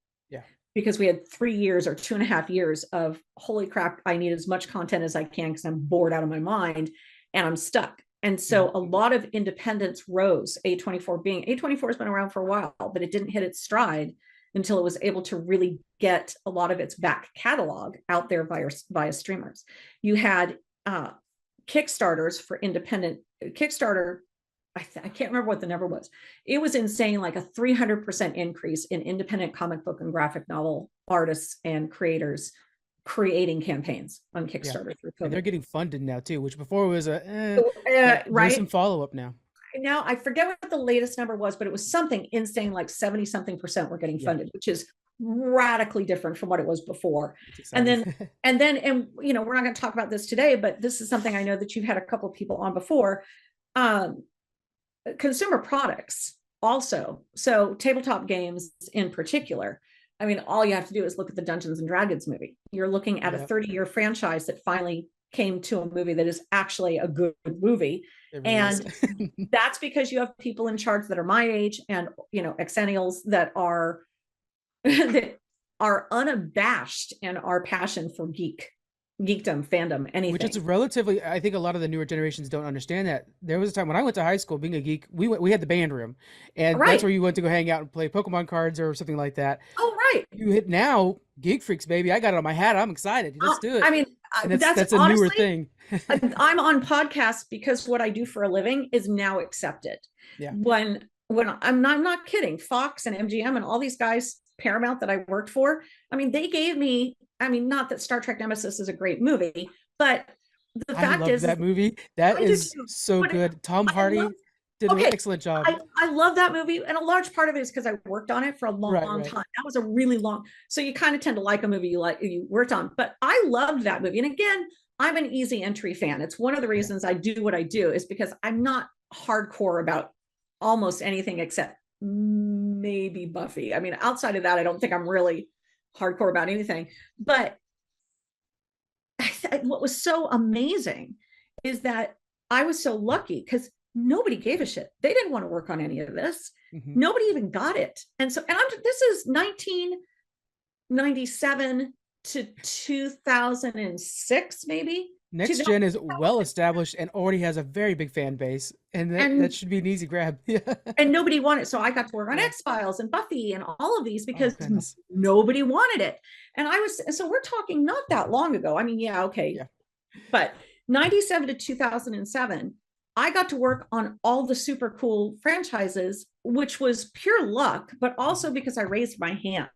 [SPEAKER 2] Because we had 3 years or 2.5 years of, holy crap, I need as much content as I can because I'm bored out of my mind and I'm stuck. And so a lot of independents rose, A24 has been around for a while, but it didn't hit its stride until it was able to really get a lot of its back catalog out there via streamers. You had Kickstarters for independent. Kickstarter, I can't remember what the number was. It was insane, like a 300% increase in independent comic book and graphic novel artists and creators creating campaigns on
[SPEAKER 1] Yeah.
[SPEAKER 2] Kickstarter through
[SPEAKER 1] And they're
[SPEAKER 2] COVID.
[SPEAKER 1] getting funded now too, which before was but there's some
[SPEAKER 2] Right
[SPEAKER 1] follow-up now.
[SPEAKER 2] now, I forget what the latest number was, but it was something insane, like 70 something percent were getting
[SPEAKER 1] Yeah.
[SPEAKER 2] funded, which is radically different from what it was before.
[SPEAKER 1] It's
[SPEAKER 2] And
[SPEAKER 1] exciting.
[SPEAKER 2] and you know, we're not going to talk about this today, but this is something I know that you've had a couple of people on before. Um, Consumer products also. So tabletop games in particular. I mean, all you have to do is look at the Dungeons and Dragons movie. You're looking at a 30-year franchise that finally came to a movie that is actually a good movie.
[SPEAKER 1] It really
[SPEAKER 2] And
[SPEAKER 1] is.
[SPEAKER 2] that's because you have people in charge that are my age and, you know, exennials that are that are unabashed in our passion for geekdom, fandom, anything.
[SPEAKER 1] Which is relatively, I think a lot of the newer generations don't understand that. There was a time when I went to high school, being a geek, we had the band room, and that's
[SPEAKER 2] Right.
[SPEAKER 1] where you went to go hang out and play Pokemon cards or something like that.
[SPEAKER 2] Oh, right.
[SPEAKER 1] You hit now, Geek Freaks, baby. I got it on my hat. I'm excited. Let's do it.
[SPEAKER 2] I mean,
[SPEAKER 1] And
[SPEAKER 2] that's
[SPEAKER 1] a newer
[SPEAKER 2] honestly,
[SPEAKER 1] thing.
[SPEAKER 2] I'm on podcasts because what I do for a living is now accepted.
[SPEAKER 1] Yeah.
[SPEAKER 2] When I'm not kidding, Fox and MGM and all these guys, Paramount that I worked for, I mean, they gave me, I mean, not that Star Trek Nemesis is a great movie, but the
[SPEAKER 1] I
[SPEAKER 2] fact
[SPEAKER 1] love
[SPEAKER 2] is
[SPEAKER 1] that movie. That
[SPEAKER 2] I do
[SPEAKER 1] is
[SPEAKER 2] too.
[SPEAKER 1] so
[SPEAKER 2] But
[SPEAKER 1] good. Tom
[SPEAKER 2] I
[SPEAKER 1] Hardy
[SPEAKER 2] love,
[SPEAKER 1] did an
[SPEAKER 2] okay,
[SPEAKER 1] excellent job.
[SPEAKER 2] I love that movie, and a large part of it is because I worked on it for a long time. That was a really long, so you kind of tend to like a movie you worked on. But I loved that movie, and again, I'm an easy entry fan. It's one of the reasons I do what I do, is because I'm not hardcore about almost anything except maybe Buffy. I mean, outside of that, I don't think I'm really hardcore about anything. But what was so amazing is that I was so lucky because nobody gave a shit. They didn't want to work on any of this. Nobody even got it. And so, and this is 1997 to 2006, maybe.
[SPEAKER 1] Next Gen is well established and already has a very big fan base, and that should be an easy grab.
[SPEAKER 2] And nobody wanted, so I got to work on X-Files and Buffy and all of these because nobody wanted it. And so we're talking not that long ago. I mean, yeah, okay. Yeah. But 97 to 2007, I got to work on all the super cool franchises, which was pure luck, but also because I raised my hand.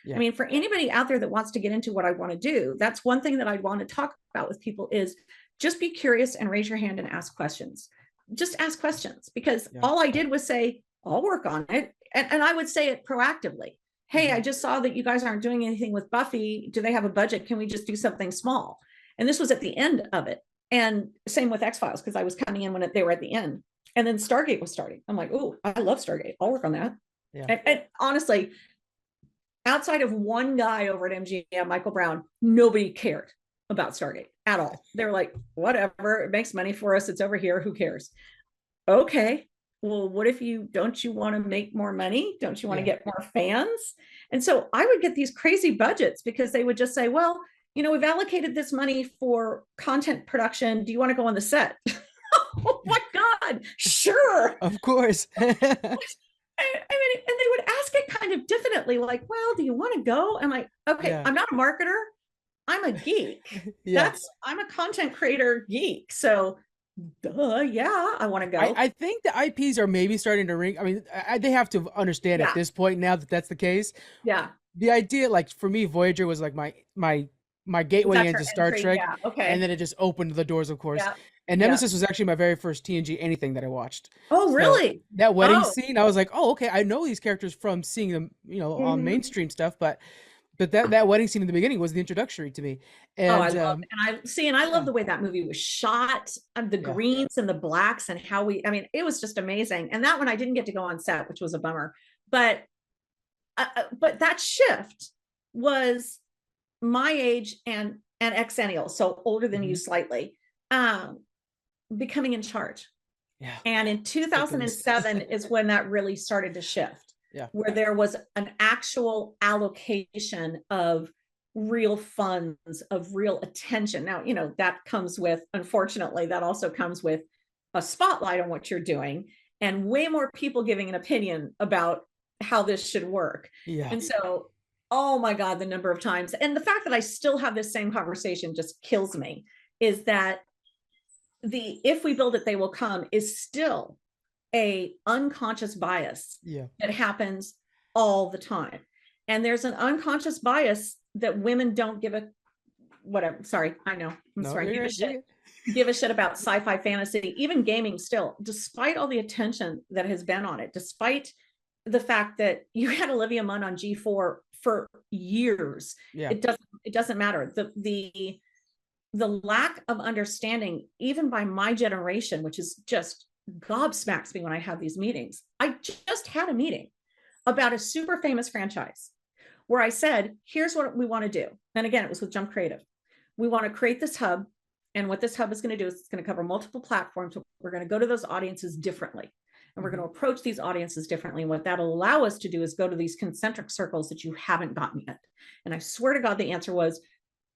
[SPEAKER 2] Yeah. I mean, for anybody out there that wants to get into what I want to do, that's one thing that I want to talk about with people is just be curious and raise your hand and ask questions. Just ask questions, because all I did was say, I'll work on it. And I would say it proactively. Hey, I just saw that you guys aren't doing anything with Buffy. Do they have a budget? Can we just do something small? And this was at the end of it. And same with X-Files, because I was coming in when they were at the end. And then Stargate was starting. I'm like, oh, I love Stargate. I'll work on that. Yeah. And honestly, outside of one guy over at MGM, Michael Brown, nobody cared about Stargate at all. They were like, whatever, it makes money for us. It's over here. Who cares? Okay. Well, what if don't you want to make more money? Don't you want to get more fans? And so I would get these crazy budgets because they would just say, well, you know, we've allocated this money for content production. Do you want to go on the set? Oh my God, sure.
[SPEAKER 1] Of course.
[SPEAKER 2] I mean, and they would ask it kind of diffidently, like, well, do you want to go? I'm like, okay, I'm not a marketer. I'm a geek. I'm a content creator geek. So I want to go.
[SPEAKER 1] I think the IPs are maybe starting to ring. I mean, they have to understand at this point now that that's the case.
[SPEAKER 2] Yeah.
[SPEAKER 1] The idea, like for me, Voyager was like my gateway into Star Trek. Yeah.
[SPEAKER 2] Okay.
[SPEAKER 1] And then it just opened the doors, of course. Yeah. And Nemesis was actually my very first TNG anything that I watched.
[SPEAKER 2] Oh, really?
[SPEAKER 1] That wedding scene, I was like, oh, okay, I know these characters from seeing them, you know, on mainstream stuff, but that wedding scene in the beginning was the introductory to me. And
[SPEAKER 2] I love, and I love the way that movie was shot, and the greens and the blacks, and how I mean, it was just amazing. And that one I didn't get to go on set, which was a bummer. But that shift was my age and exennial, so older than you slightly, becoming in charge. Yeah. And in 2007 is when that really started to shift. Yeah. Where there was an actual allocation of real funds, of real attention. Now, you know, that comes with, unfortunately, that also comes with a spotlight on what you're doing and way more people giving an opinion about how this should work. Yeah. And so, oh my God, the number of times, and the fact that I still have this same conversation just kills me, is that if we build it, they will come is still a unconscious bias that happens all the time. And there's an unconscious bias that women don't give whatever. Sorry, I know. I'm
[SPEAKER 1] No,
[SPEAKER 2] sorry.
[SPEAKER 1] you're
[SPEAKER 2] Give a
[SPEAKER 1] good. You're
[SPEAKER 2] shit.
[SPEAKER 1] good.
[SPEAKER 2] Give a shit about sci-fi, fantasy, even gaming still, despite all the attention that has been on it, despite the fact that you had Olivia Munn on G4 for years.
[SPEAKER 1] Yeah.
[SPEAKER 2] It doesn't matter. The lack of understanding, even by my generation, which is just gobsmacks me when I have these meetings. I just had a meeting about a super famous franchise where I said, here's what we want to do. And again, it was with Jump Creative. We want to create this hub. And what this hub is going to do is it's going to cover multiple platforms. We're going to go to those audiences differently. And we're going to approach these audiences differently. And what that'll allow us to do is go to these concentric circles that you haven't gotten yet. And I swear to God, the answer was,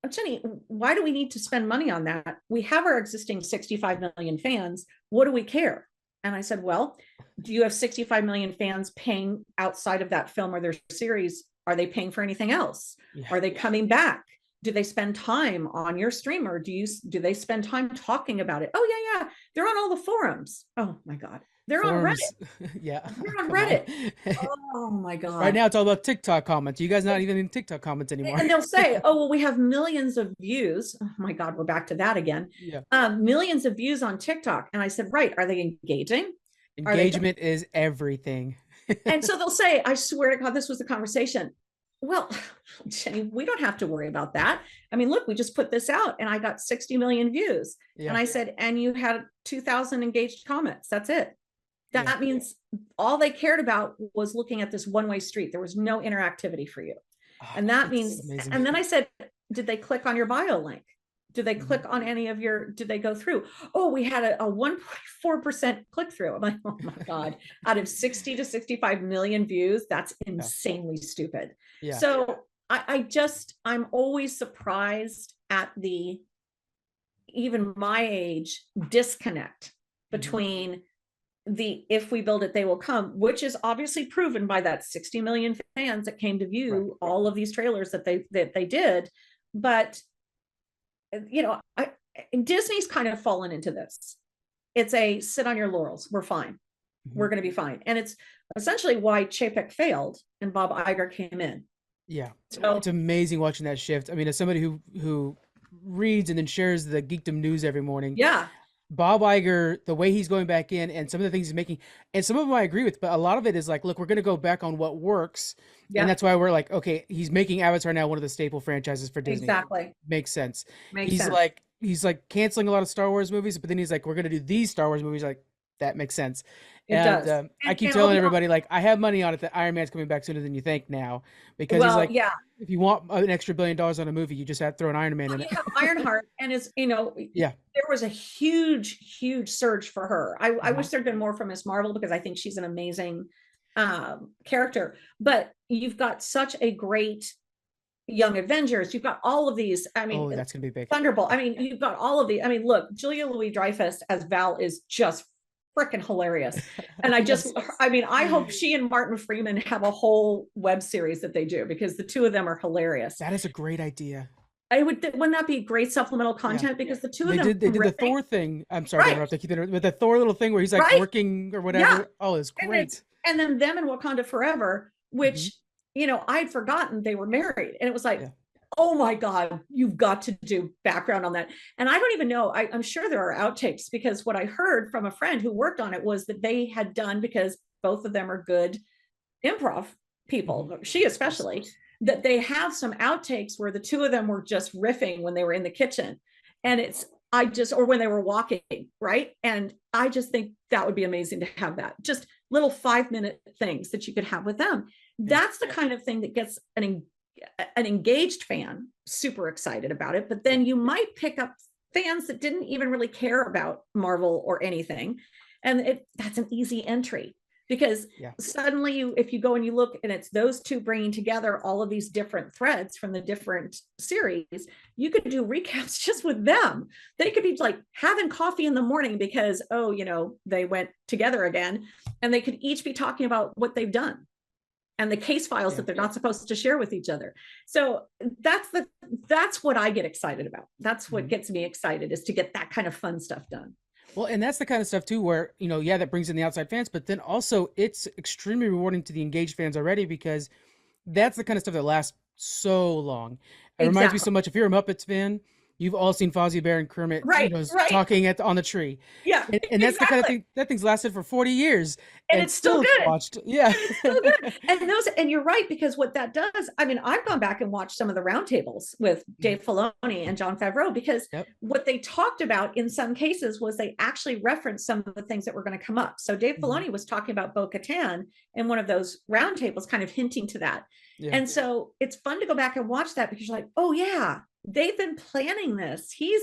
[SPEAKER 2] Jenny, why do we need to spend money on that? We have our existing 65 million fans. What do we care? And I said, well, do you have 65 million fans paying outside of that film or their series? Are they paying for anything else?
[SPEAKER 1] Yeah.
[SPEAKER 2] Are they coming back? Do they spend time on your streamer? Do they spend time talking about it? Oh, yeah. They're on all the forums. Oh my God. They're
[SPEAKER 1] Forums.
[SPEAKER 2] on Reddit.
[SPEAKER 1] Yeah.
[SPEAKER 2] They're on
[SPEAKER 1] Come
[SPEAKER 2] Reddit.
[SPEAKER 1] on.
[SPEAKER 2] Oh my God.
[SPEAKER 1] Right now it's all about TikTok comments. You guys not even in TikTok comments anymore.
[SPEAKER 2] And they'll say, oh, well, we have millions of views. Oh my God, we're back to that again.
[SPEAKER 1] Yeah.
[SPEAKER 2] Millions of views on TikTok. And I said, right, are they engaging?
[SPEAKER 1] Engagement is everything.
[SPEAKER 2] And so they'll say, I swear to God, this was the conversation. Well, Jenny, we don't have to worry about that. I mean, look, we just put this out and I got 60 million views. Yeah. And I said, and you had 2,000 engaged comments. That's it. That means all they cared about was looking at this one-way street. There was no interactivity for you. And that means, amazing. And then I said, did they click on your bio link? Did they click on any of your, did they go through? Oh, we had a 1.4% click through. I'm like, oh my God, out of 60 to 65 million views, that's insanely stupid. Yeah. So I'm always surprised at the, even my age, disconnect between the, if we build it, they will come, which is obviously proven by that 60 million fans that came to view all of these trailers that they did. But, you know, Disney's kind of fallen into this. It's a sit on your laurels. We're fine. We're going to be fine. And it's essentially why Chapek failed and Bob Iger came in.
[SPEAKER 1] Yeah. So it's amazing watching that shift. I mean, as somebody who reads and then shares the Geekdom news every morning.
[SPEAKER 2] Yeah.
[SPEAKER 1] Bob Iger, the way he's going back in and some of the things he's making, and some of them I agree with, but a lot of it is like, look, we're going to go back on what works. Yeah. And that's why we're like, okay, he's making Avatar now one of the staple franchises for Disney.
[SPEAKER 2] Exactly.
[SPEAKER 1] Makes sense.
[SPEAKER 2] Makes sense.
[SPEAKER 1] He's like canceling a lot of Star Wars movies, but then he's like, we're going to do these Star Wars movies. Like, that makes sense. I keep telling everybody, like, I have money on it that Iron Man's coming back sooner than you think now, because he's like, if you want an extra $1 billion on a movie, you just have to throw an Iron Man in it.
[SPEAKER 2] You have Ironheart, and it's, you know, there was a huge surge for her. I wish there'd been more from Miss Marvel, because I think she's an amazing character. But you've got such a great Young Avengers. You've got all of these. I mean,
[SPEAKER 1] that's gonna be big.
[SPEAKER 2] Thunderbolt. I mean, you've got all of the. I mean, look, Julia Louis-Dreyfus as Val is just freaking hilarious. And I hope she and Martin Freeman have a whole web series that they do, because the two of them are hilarious.
[SPEAKER 1] That is a great idea.
[SPEAKER 2] Wouldn't that be great supplemental content? Because the two of them,
[SPEAKER 1] they did the Thor thing. I'm sorry to interrupt. I keep interrupting, but the Thor little thing where he's like working or whatever. Yeah. Oh, it's great.
[SPEAKER 2] And then them in Wakanda Forever, which you know, I'd forgotten they were married, and it was like, oh my God, you've got to do background on that. And I don't even know, I'm sure there are outtakes, because what I heard from a friend who worked on it was that they had done, because both of them are good improv people, she especially, that they have some outtakes where the two of them were just riffing when they were in the kitchen. And or when they were walking, right? And I just think that would be amazing to have that. Just little 5-minute things that you could have with them. That's the kind of thing that gets an engaged fan super excited about it. But then you might pick up fans that didn't even really care about Marvel or anything. And that's an easy entry, because suddenly if you go and you look and it's those two bringing together all of these different threads from the different series, you could do recaps just with them. They could be like having coffee in the morning because, oh, you know, they went together again, and they could each be talking about what they've done and the case files that they're not supposed to share with each other. So that's what I get excited about. That's what gets me excited, is to get that kind of fun stuff done.
[SPEAKER 1] Well, and that's the kind of stuff too, where, you know, that brings in the outside fans, but then also it's extremely rewarding to the engaged fans already, because that's the kind of stuff that lasts so long. It reminds me
[SPEAKER 2] Exactly.
[SPEAKER 1] so much. If you're a Muppets fan, you've all seen Fozzie Bear and Kermit,
[SPEAKER 2] Right, right.
[SPEAKER 1] talking on the tree,
[SPEAKER 2] Yeah,
[SPEAKER 1] and that's the kind of
[SPEAKER 2] exactly.
[SPEAKER 1] thing that thing's lasted for 40 years,
[SPEAKER 2] And
[SPEAKER 1] and
[SPEAKER 2] it's still
[SPEAKER 1] still it's
[SPEAKER 2] good.
[SPEAKER 1] watched. Yeah,
[SPEAKER 2] And it's still good. And you're right, because what that does, I mean, I've gone back and watched some of the roundtables with Dave Filoni and Jon Favreau, because
[SPEAKER 1] yep.
[SPEAKER 2] what they talked about in some cases was they actually referenced some of the things that were going to come up. So Dave Filoni was talking about Bo-Katan in one of those roundtables, kind of hinting to that.
[SPEAKER 1] Yeah.
[SPEAKER 2] And so it's fun to go back and watch that, because you're like, oh yeah, they've been planning this. He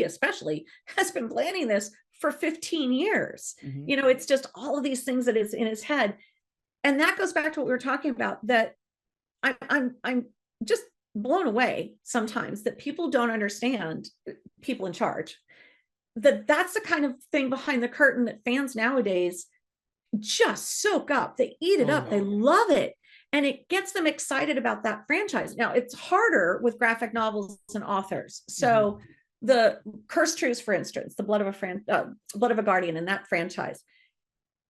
[SPEAKER 2] especially has been planning this for 15 years.
[SPEAKER 1] Mm-hmm.
[SPEAKER 2] It's just all of these things that is in his head. And that goes back to what we were talking about, that I'm just blown away sometimes that people don't understand, people in charge, that that's the kind of thing behind the curtain that fans nowadays just soak up. They eat it
[SPEAKER 1] Oh
[SPEAKER 2] up.
[SPEAKER 1] yeah.
[SPEAKER 2] They love it. And it gets them excited about that franchise. Now, it's harder with graphic novels and authors. So the Cursed Truths, for instance, the Blood of a Guardian in that franchise,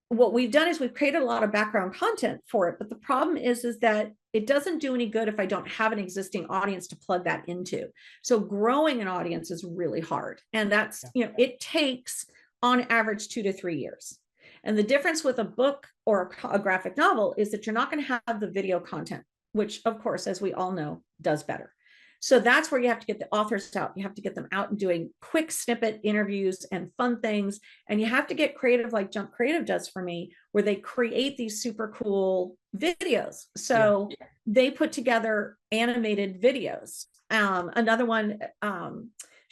[SPEAKER 2] what we've done is we've created a lot of background content for it. But the problem is that it doesn't do any good if I don't have an existing audience to plug that into. So growing an audience is really hard. And that's, it takes on average 2 to 3 years. And the difference with a book or a graphic novel is that you're not going to have the video content, which of course, as we all know, does better. So that's where you have to get the authors out. You have to get them out and doing quick snippet interviews and fun things. And you have to get creative, like Jump Creative does for me, where they create these super cool videos. So they put together animated videos. Another one,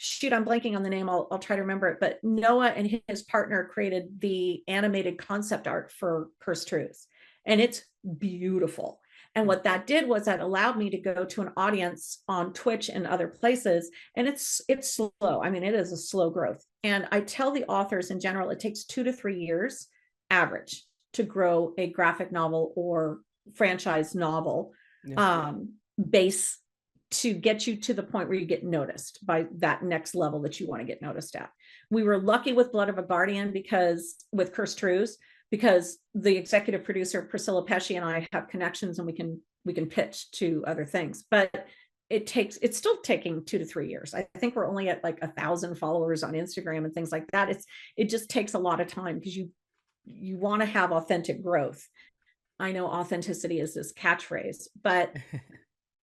[SPEAKER 2] shoot, I'm blanking on the name. I'll try to remember it. But Noah and his partner created the animated concept art for Cursed Truths. And it's beautiful. And what that did was that allowed me to go to an audience on Twitch and other places. And it's slow. I mean, it is a slow growth. And I tell the authors in general, it takes 2 to 3 years average to grow a graphic novel or franchise novel base, to get you to the point where you get noticed by that next level that you want to get noticed at. We were lucky with Blood of a Guardian, because with Cursed Truths, because the executive producer Priscilla Pesci and I have connections, and we can pitch to other things. But it's still taking 2 to 3 years. I think we're only at like 1,000 followers on Instagram and things like that. It just takes a lot of time, because you want to have authentic growth. I know authenticity is this catchphrase, but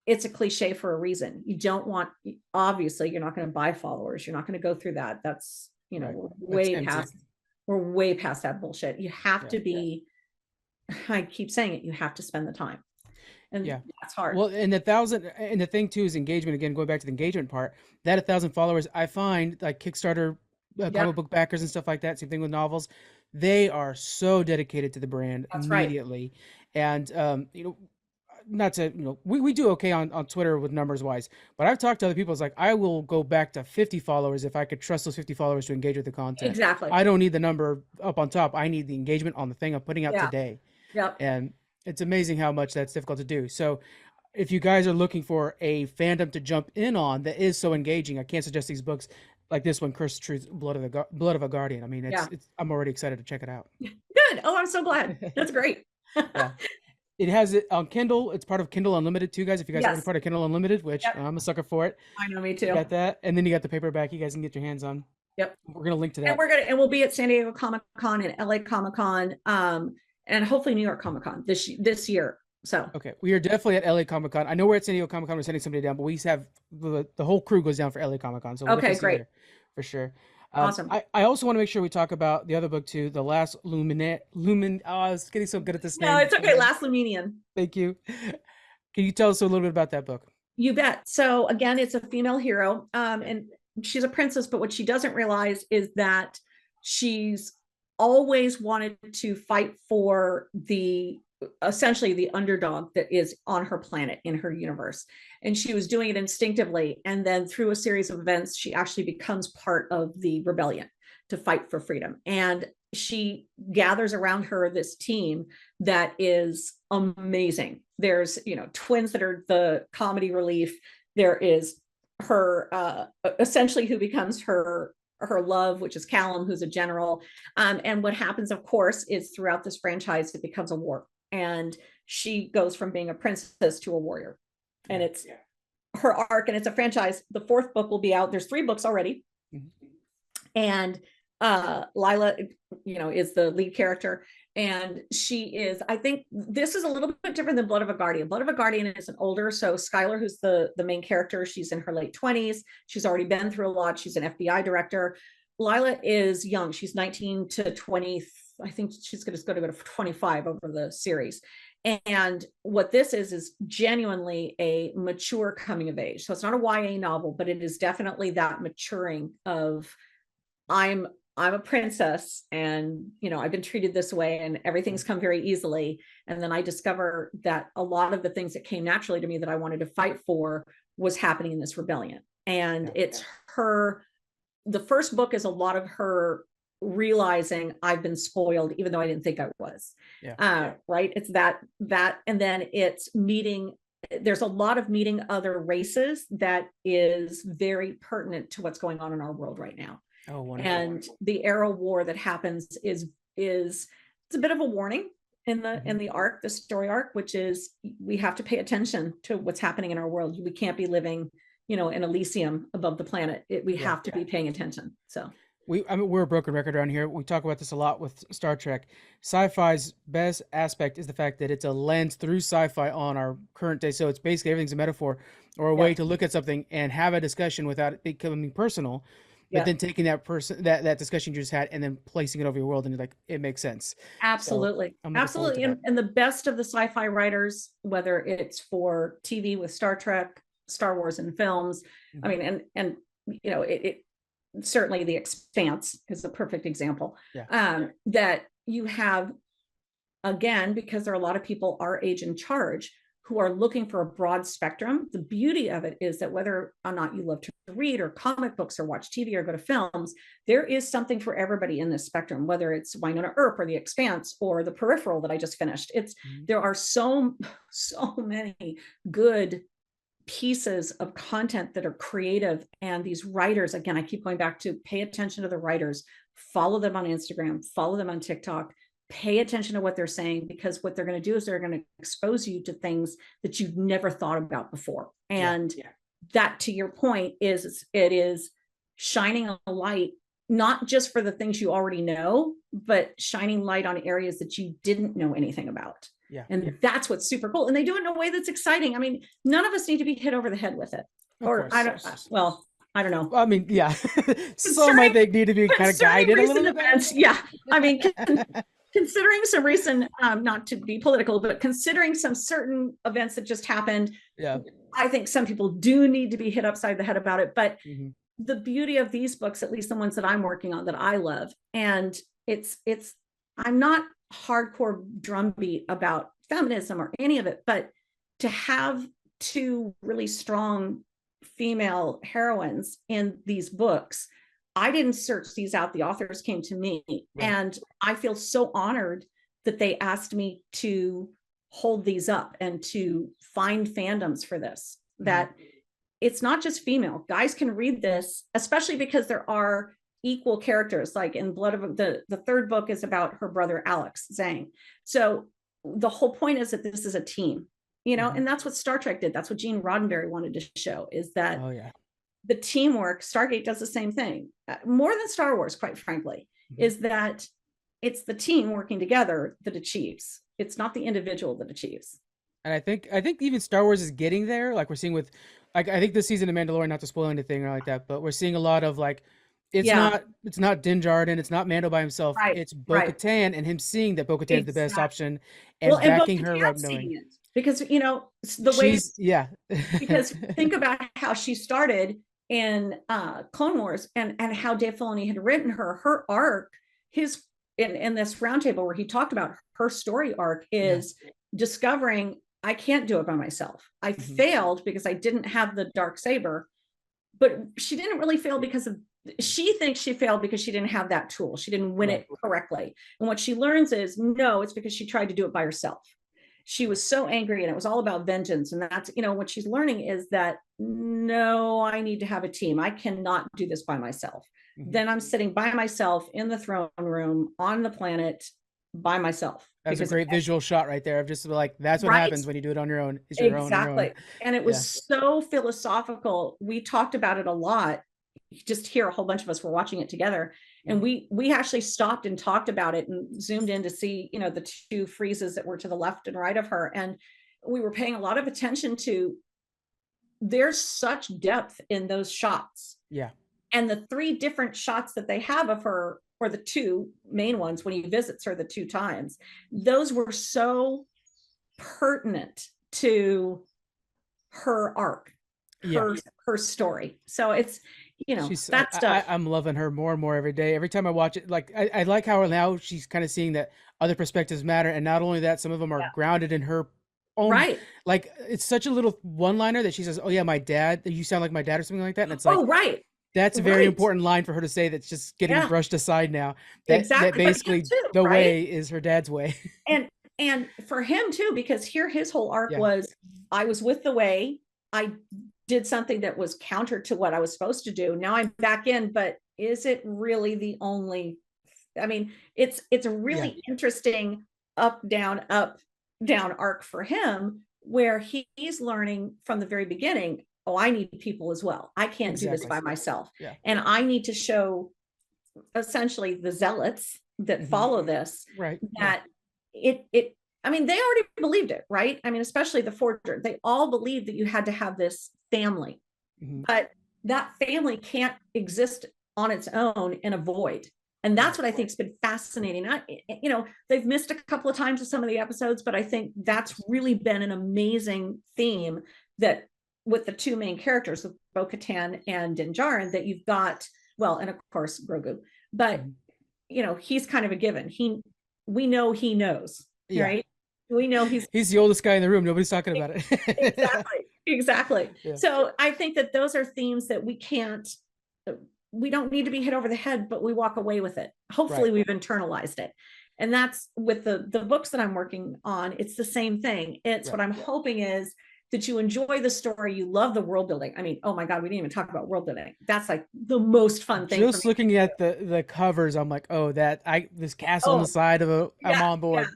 [SPEAKER 2] it's a cliche for a reason. You don't want, obviously, you're not going to buy followers. You're not going to go through that. That's, we're way past that bullshit. You have to be, I keep saying it, you have to spend the time. And that's hard.
[SPEAKER 1] Well, and the thing too is engagement. Again, going back to the engagement part, that 1,000 followers, I find like Kickstarter, comic book backers and stuff like that. Same thing with novels. They are so dedicated to the brand immediately. Right. And, not to, we do okay on Twitter with numbers wise, but I've talked to other people. It's like, I will go back to 50 followers if I could trust those 50 followers to engage with the content.
[SPEAKER 2] Exactly.
[SPEAKER 1] I don't need the number up on top. I need the engagement on the thing I'm putting out today.
[SPEAKER 2] Yep.
[SPEAKER 1] And it's amazing how much that's difficult to do. So if you guys are looking for a fandom to jump in on that is so engaging, I can't suggest these books like this one, Cursed Truth, Blood of a Guardian. I mean, it's I'm already excited to check it out.
[SPEAKER 2] Good. Oh, I'm so glad. That's great.
[SPEAKER 1] It has it on Kindle. It's part of Kindle Unlimited too, guys. If you guys are already part of Kindle Unlimited, which I'm a sucker for it.
[SPEAKER 2] I know, me too.
[SPEAKER 1] You got that, and then you got the paperback. You guys can get your hands on.
[SPEAKER 2] Yep.
[SPEAKER 1] We're gonna link to that.
[SPEAKER 2] And we'll be at San Diego Comic-Con and LA Comic-Con, and hopefully New York Comic-Con this year. So
[SPEAKER 1] okay, we are definitely at LA Comic-Con. I know we're at San Diego Comic-Con. We're sending somebody down, but we have the whole crew goes down for LA Comic-Con. So
[SPEAKER 2] okay, great,
[SPEAKER 1] for sure.
[SPEAKER 2] Awesome.
[SPEAKER 1] I also want to make sure we talk about the other book too, The Last Lumen. Oh, I was getting so good at this name.
[SPEAKER 2] No, it's okay. Last Luminian.
[SPEAKER 1] Thank you. Can you tell us a little bit about that book?
[SPEAKER 2] You bet. So again, it's a female hero, and she's a princess, but what she doesn't realize is that she's always wanted to fight for essentially the underdog that is on her planet, in her universe. And she was doing it instinctively. And then through a series of events, she actually becomes part of the rebellion to fight for freedom. And she gathers around her this team that is amazing. There's, twins that are the comedy relief. There is her, essentially, who becomes her love, which is Callum, who's a general. And what happens, of course, is throughout this franchise, it becomes a war. And she goes from being a princess to a warrior. And it's her arc, and it's a franchise. The fourth book will be out. There's 3 books already. And Lila, is the lead character. And she is, I think this is a little bit different than Blood of a Guardian. Blood of a Guardian is an older, so Skylar, who's the main character, she's in her late 20s. She's already been through a lot. She's an FBI director. Lila is young. She's 19 to 20. I think she's going to go to 25 over the series. And what this is genuinely a mature coming of age. So it's not a YA novel, but it is definitely that maturing of, I'm a princess, and I've been treated this way, and everything's come very easily. And then I discover that a lot of the things that came naturally to me that I wanted to fight for was happening in this rebellion. And it's her, the first book is a lot of her realizing I've been spoiled, even though I didn't think I was. Right. It's that, and then it's there's a lot of meeting other races that is very pertinent to what's going on in our world right now.
[SPEAKER 1] Oh, wonderful.
[SPEAKER 2] And the Arrow War that happens is it's a bit of a warning in the arc, the story arc, which is we have to pay attention to what's happening in our world. We can't be living, in Elysium above the planet. We have to be paying attention. So
[SPEAKER 1] we're a broken record around here. We talk about this a lot with Star Trek. Sci-fi's best aspect is the fact that it's a lens through sci-fi on our current day. So it's basically everything's a metaphor or a way to look at something and have a discussion without it becoming personal. But then taking that discussion you just had and then placing it over your world, and it makes sense.
[SPEAKER 2] Absolutely.
[SPEAKER 1] So
[SPEAKER 2] absolutely. And the best of the sci-fi writers, whether it's for TV with Star Trek, Star Wars, and films. I mean, and it certainly The Expanse is a perfect example. That you have, again, because there are a lot of people our age in charge who are looking for a broad spectrum. The beauty of it is that whether or not you love to read or comic books or watch TV or go to films, there is something for everybody in this spectrum, whether it's Winona Earp or The Expanse or The Peripheral that I just finished. There are so many good pieces of content that are creative, and these writers, again, I keep going back to pay attention to the writers, follow them on Instagram, follow them on TikTok, pay attention to what they're saying, because what they're going to do is they're going to expose you to things that you've never thought about before. And that, to your point, it is shining a light, not just for the things you already know, but shining light on areas that you didn't know anything about. That's what's super cool. And they do it in a way that's exciting. I mean, none of us need to be hit over the head with it. I don't know.
[SPEAKER 1] I mean, some I think need to be kind of guided a little bit.
[SPEAKER 2] I mean, considering some recent, not to be political, but considering some certain events that just happened, I think some people do need to be hit upside the head about it. But the beauty of these books, at least the ones that I'm working on that I love, and I'm not hardcore drumbeat about feminism or any of it, but to have 2 really strong female heroines in these books, I didn't search these out. The authors came to me, and I feel so honored that they asked me to hold these up and to find fandoms for this, that it's not just female. Guys can read this, especially because there are equal characters. Like in Blood of the 3rd book is about her brother Alex Zhang. So the whole point is that this is a team, and that's what Star Trek did. That's what Gene Roddenberry wanted to show, is that the teamwork. Stargate does the same thing, more than Star Wars, quite frankly, is that it's the team working together that achieves. It's not the individual that achieves.
[SPEAKER 1] And I think even Star Wars is getting there. Like we're seeing with, I think this season of Mandalorian, not to spoil anything or like that, but we're seeing a lot of it's not Din Djarin, it's not Mando by himself. It's Bo-Katan, and him seeing that Bo-Katan is the best option, and backing her up, knowing
[SPEAKER 2] it. Because the way because think about how she started in Clone Wars, and how Dave Filoni had written her arc, in this roundtable where he talked about her story arc is discovering, I can't do it by myself. I failed because I didn't have the dark saber, but she didn't really fail because she thinks she failed because she didn't have that tool. She didn't win it correctly. And what she learns is, no, it's because she tried to do it by herself. She was so angry, and it was all about vengeance. And that's, what she's learning is that, no, I need to have a team. I cannot do this by myself. Then I'm sitting by myself in the throne room on the planet by myself.
[SPEAKER 1] That's a
[SPEAKER 2] Because
[SPEAKER 1] great visual shot right there of just like, that's what
[SPEAKER 2] right,
[SPEAKER 1] happens when you do it on your own. Is you're on your own.
[SPEAKER 2] exactly. And it
[SPEAKER 1] Yeah.
[SPEAKER 2] was so philosophical. We talked about it a lot. Just here, a whole bunch of us were watching it together, and we actually stopped and talked about it and zoomed in to see, you know, the two freezes that were to the left and right of her, and we were paying a lot of attention to, there's such depth in those shots.
[SPEAKER 1] Yeah.
[SPEAKER 2] And the three different shots that they have of her, or the two main ones when he visits her the two times, those were so pertinent to her arc,
[SPEAKER 1] Yeah.
[SPEAKER 2] her story. So it's, you know,
[SPEAKER 1] She's
[SPEAKER 2] that stuff.
[SPEAKER 1] I'm loving her more and more every day. Every time I watch it, like I like how now she's kind of seeing that other perspectives matter, and not only that, some of them are grounded in her own.
[SPEAKER 2] Right.
[SPEAKER 1] Like it's such a little one-liner that she says, "Oh yeah, my dad. You sound like my dad," or something like that, and it's like,
[SPEAKER 2] Oh, right.
[SPEAKER 1] that's a very important line for her to say. That's just getting brushed aside now. That
[SPEAKER 2] Exactly.
[SPEAKER 1] that basically
[SPEAKER 2] Too,
[SPEAKER 1] the
[SPEAKER 2] right?
[SPEAKER 1] way is her dad's way.
[SPEAKER 2] And for him too, because here his whole arc was, I was with the way, I did something that was counter to what I was supposed to do. Now I'm back in, but is it really the only? I mean, it's a really interesting up down arc for him, where he's learning from the very beginning, oh, I need people as well. I can't do this by myself. And I need to show essentially the zealots that follow this, that I mean, they already believed it, right? I mean, especially the forger, they all believed that you had to have this family, but that family can't exist on its own in a void. And that's what I think has been fascinating. You know, they've missed a couple of times with some of the episodes, but I think that's really been an amazing theme, that with the two main characters, with Bo-Katan and Din Djarin, that you've got, well, and of course Grogu, but you know, he's kind of a given. We know he knows, right? We know he's
[SPEAKER 1] the oldest guy in the room. Nobody's talking about
[SPEAKER 2] it. Exactly. So I think that those are themes that we don't need to be hit over the head, but we walk away with it. Hopefully we've internalized it. And that's with the books that I'm working on. It's the same thing. It's what I'm hoping is that you enjoy the story, you love the world building. I mean, oh my God, we didn't even talk about world building. That's like the most fun thing.
[SPEAKER 1] Just looking at the covers, I'm like, oh, this castle on the side of I'm on board.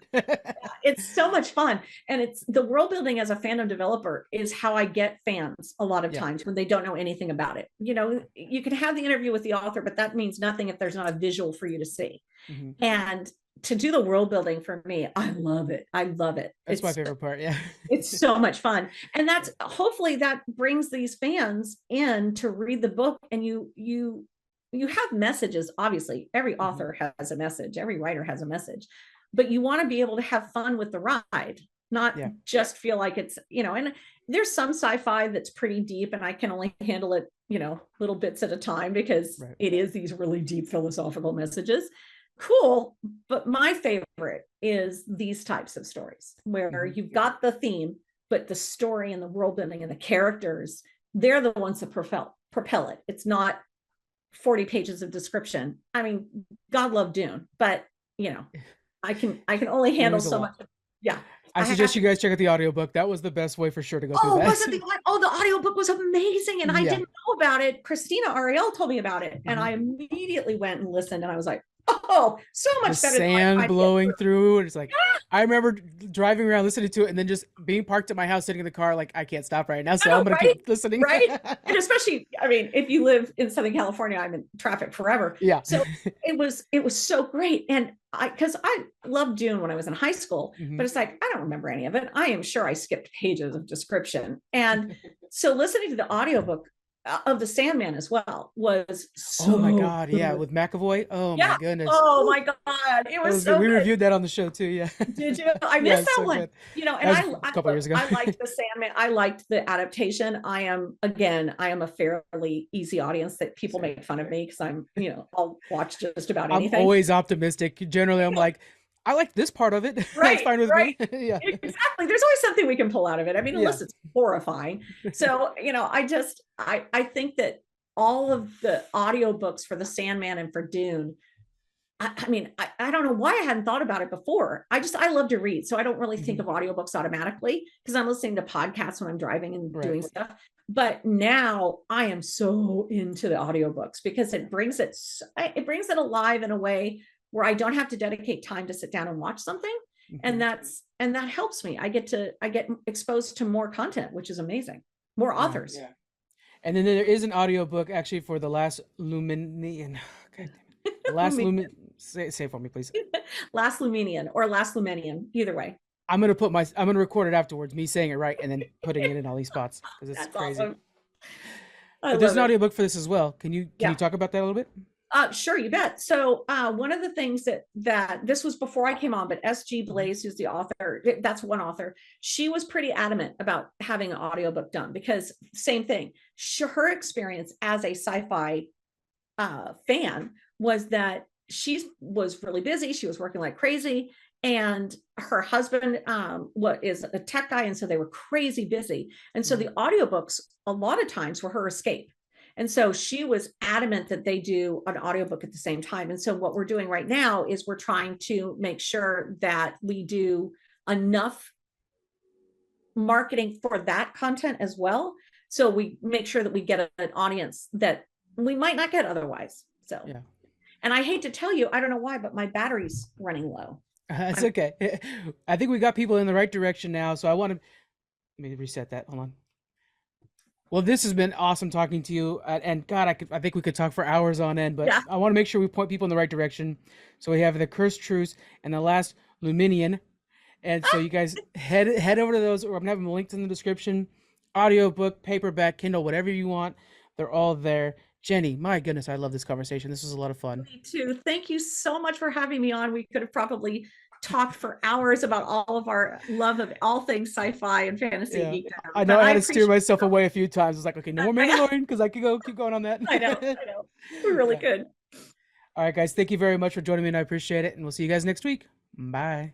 [SPEAKER 2] It's so much fun. And it's the world building as a fandom developer is how I get fans a lot of times when they don't know anything about it. You know, you can have the interview with the author, but that means nothing if there's not a visual for you to see. And to do the world building for me, I love it. I love it.
[SPEAKER 1] It's my favorite part. Yeah.
[SPEAKER 2] It's so much fun. And that's hopefully that brings these fans in to read the book, and you have messages. Obviously, every author has a message, every writer has a message, but you want to be able to have fun with the ride, not just feel like it's, you know, and there's some sci-fi that's pretty deep, and I can only handle it, you know, little bits at a time, because it is these really deep philosophical messages. Cool. But my favorite is these types of stories where you've got the theme, but the story and the world building and the characters, they're the ones that propel it. It's not 40 pages of description. I mean, God love Dune, but you know, I can only handle so much. Yeah.
[SPEAKER 1] I suggest you guys check out the audiobook. That was the best way for sure to go through that.
[SPEAKER 2] The audiobook was amazing. And I didn't know about it. Christina Ariel told me about it. And I immediately went and listened, and I was like, oh, so much better.
[SPEAKER 1] Sand blowing through. And it's like, I remember driving around listening to it, and then just being parked at my house, sitting in the car, like, I can't stop right now. So I'm going to keep listening.
[SPEAKER 2] Right. And especially, I mean, if you live in Southern California, I'm in traffic forever.
[SPEAKER 1] Yeah.
[SPEAKER 2] So it was so great. And because I loved Dune when I was in high school, but it's like, I don't remember any of it. I am sure I skipped pages of description. And so listening to the audiobook of the Sandman as well was so
[SPEAKER 1] oh my God, yeah, with McAvoy. Oh my goodness.
[SPEAKER 2] Oh my God, it was so
[SPEAKER 1] we
[SPEAKER 2] good.
[SPEAKER 1] reviewed that on the show too. Yeah.
[SPEAKER 2] Did you? I missed that one. Good. You know, and
[SPEAKER 1] a couple years ago.
[SPEAKER 2] I liked the Sandman. I liked the adaptation. I am a fairly easy audience that people make fun of me because I'm, you know, I'll watch just about anything.
[SPEAKER 1] I'm always optimistic. Generally, I'm like, I like this part of it. That's fine with me. Yeah.
[SPEAKER 2] Exactly. There's always something we can pull out of it. I mean, unless it's horrifying. So, you know, I think that all of the audiobooks for the Sandman and for Dune, I mean, I don't know why I hadn't thought about it before. I love to read. So I don't really think of audiobooks automatically because I'm listening to podcasts when I'm driving and doing stuff. But now I am so into the audiobooks because it brings it alive in a way where I don't have to dedicate time to sit down and watch something. And that helps me. I get exposed to more content, which is amazing. More authors.
[SPEAKER 1] Yeah. And then there is an audiobook actually for The Last Luminian. God damn it. The Last Lumin. Say it for me, please.
[SPEAKER 2] Last Luminian or Last Luminian, either way.
[SPEAKER 1] I'm gonna record it afterwards, me saying it right, and then putting it in all these spots because it's
[SPEAKER 2] That's
[SPEAKER 1] crazy.
[SPEAKER 2] awesome.
[SPEAKER 1] But there's an audiobook for this as well. Can you talk about that a little bit?
[SPEAKER 2] Sure, you bet. So one of the things that this was before I came on, but SG Blaze, who's the author, that's one author, she was pretty adamant about having an audiobook done because same thing. Her experience as a sci-fi fan was that she was really busy. She was working like crazy. And her husband is a tech guy. And so they were crazy busy. And so the audiobooks, a lot of times, were her escape. And so she was adamant that they do an audiobook at the same time. And so what we're doing right now is we're trying to make sure that we do enough marketing for that content as well. So we make sure that we get an audience that we might not get otherwise. So, yeah. And I hate to tell you, I don't know why, but my battery's running low.
[SPEAKER 1] That's okay. I think we got people in the right direction now. So let me reset that. Hold on. Well, this has been awesome talking to you. And God, I think we could talk for hours on end, but I want to make sure we point people in the right direction. So we have the Cursed Truce and the Last Luminian. And so you guys head over to those, or I'm gonna have them linked in the description. Audiobook, paperback, Kindle, whatever you want. They're all there. Jenny, my goodness, I love this conversation. This was a lot of fun.
[SPEAKER 2] Me too. Thank you so much for having me on. We could have probably talked for hours about all of our love of all things sci-fi and fantasy.
[SPEAKER 1] Yeah. I know I had to steer myself away a few times. I was like, okay, no more Mandalorian because I could keep going on that.
[SPEAKER 2] I know. We really could.
[SPEAKER 1] All right, guys, thank you very much for joining me, and I appreciate it. And we'll see you guys next week. Bye.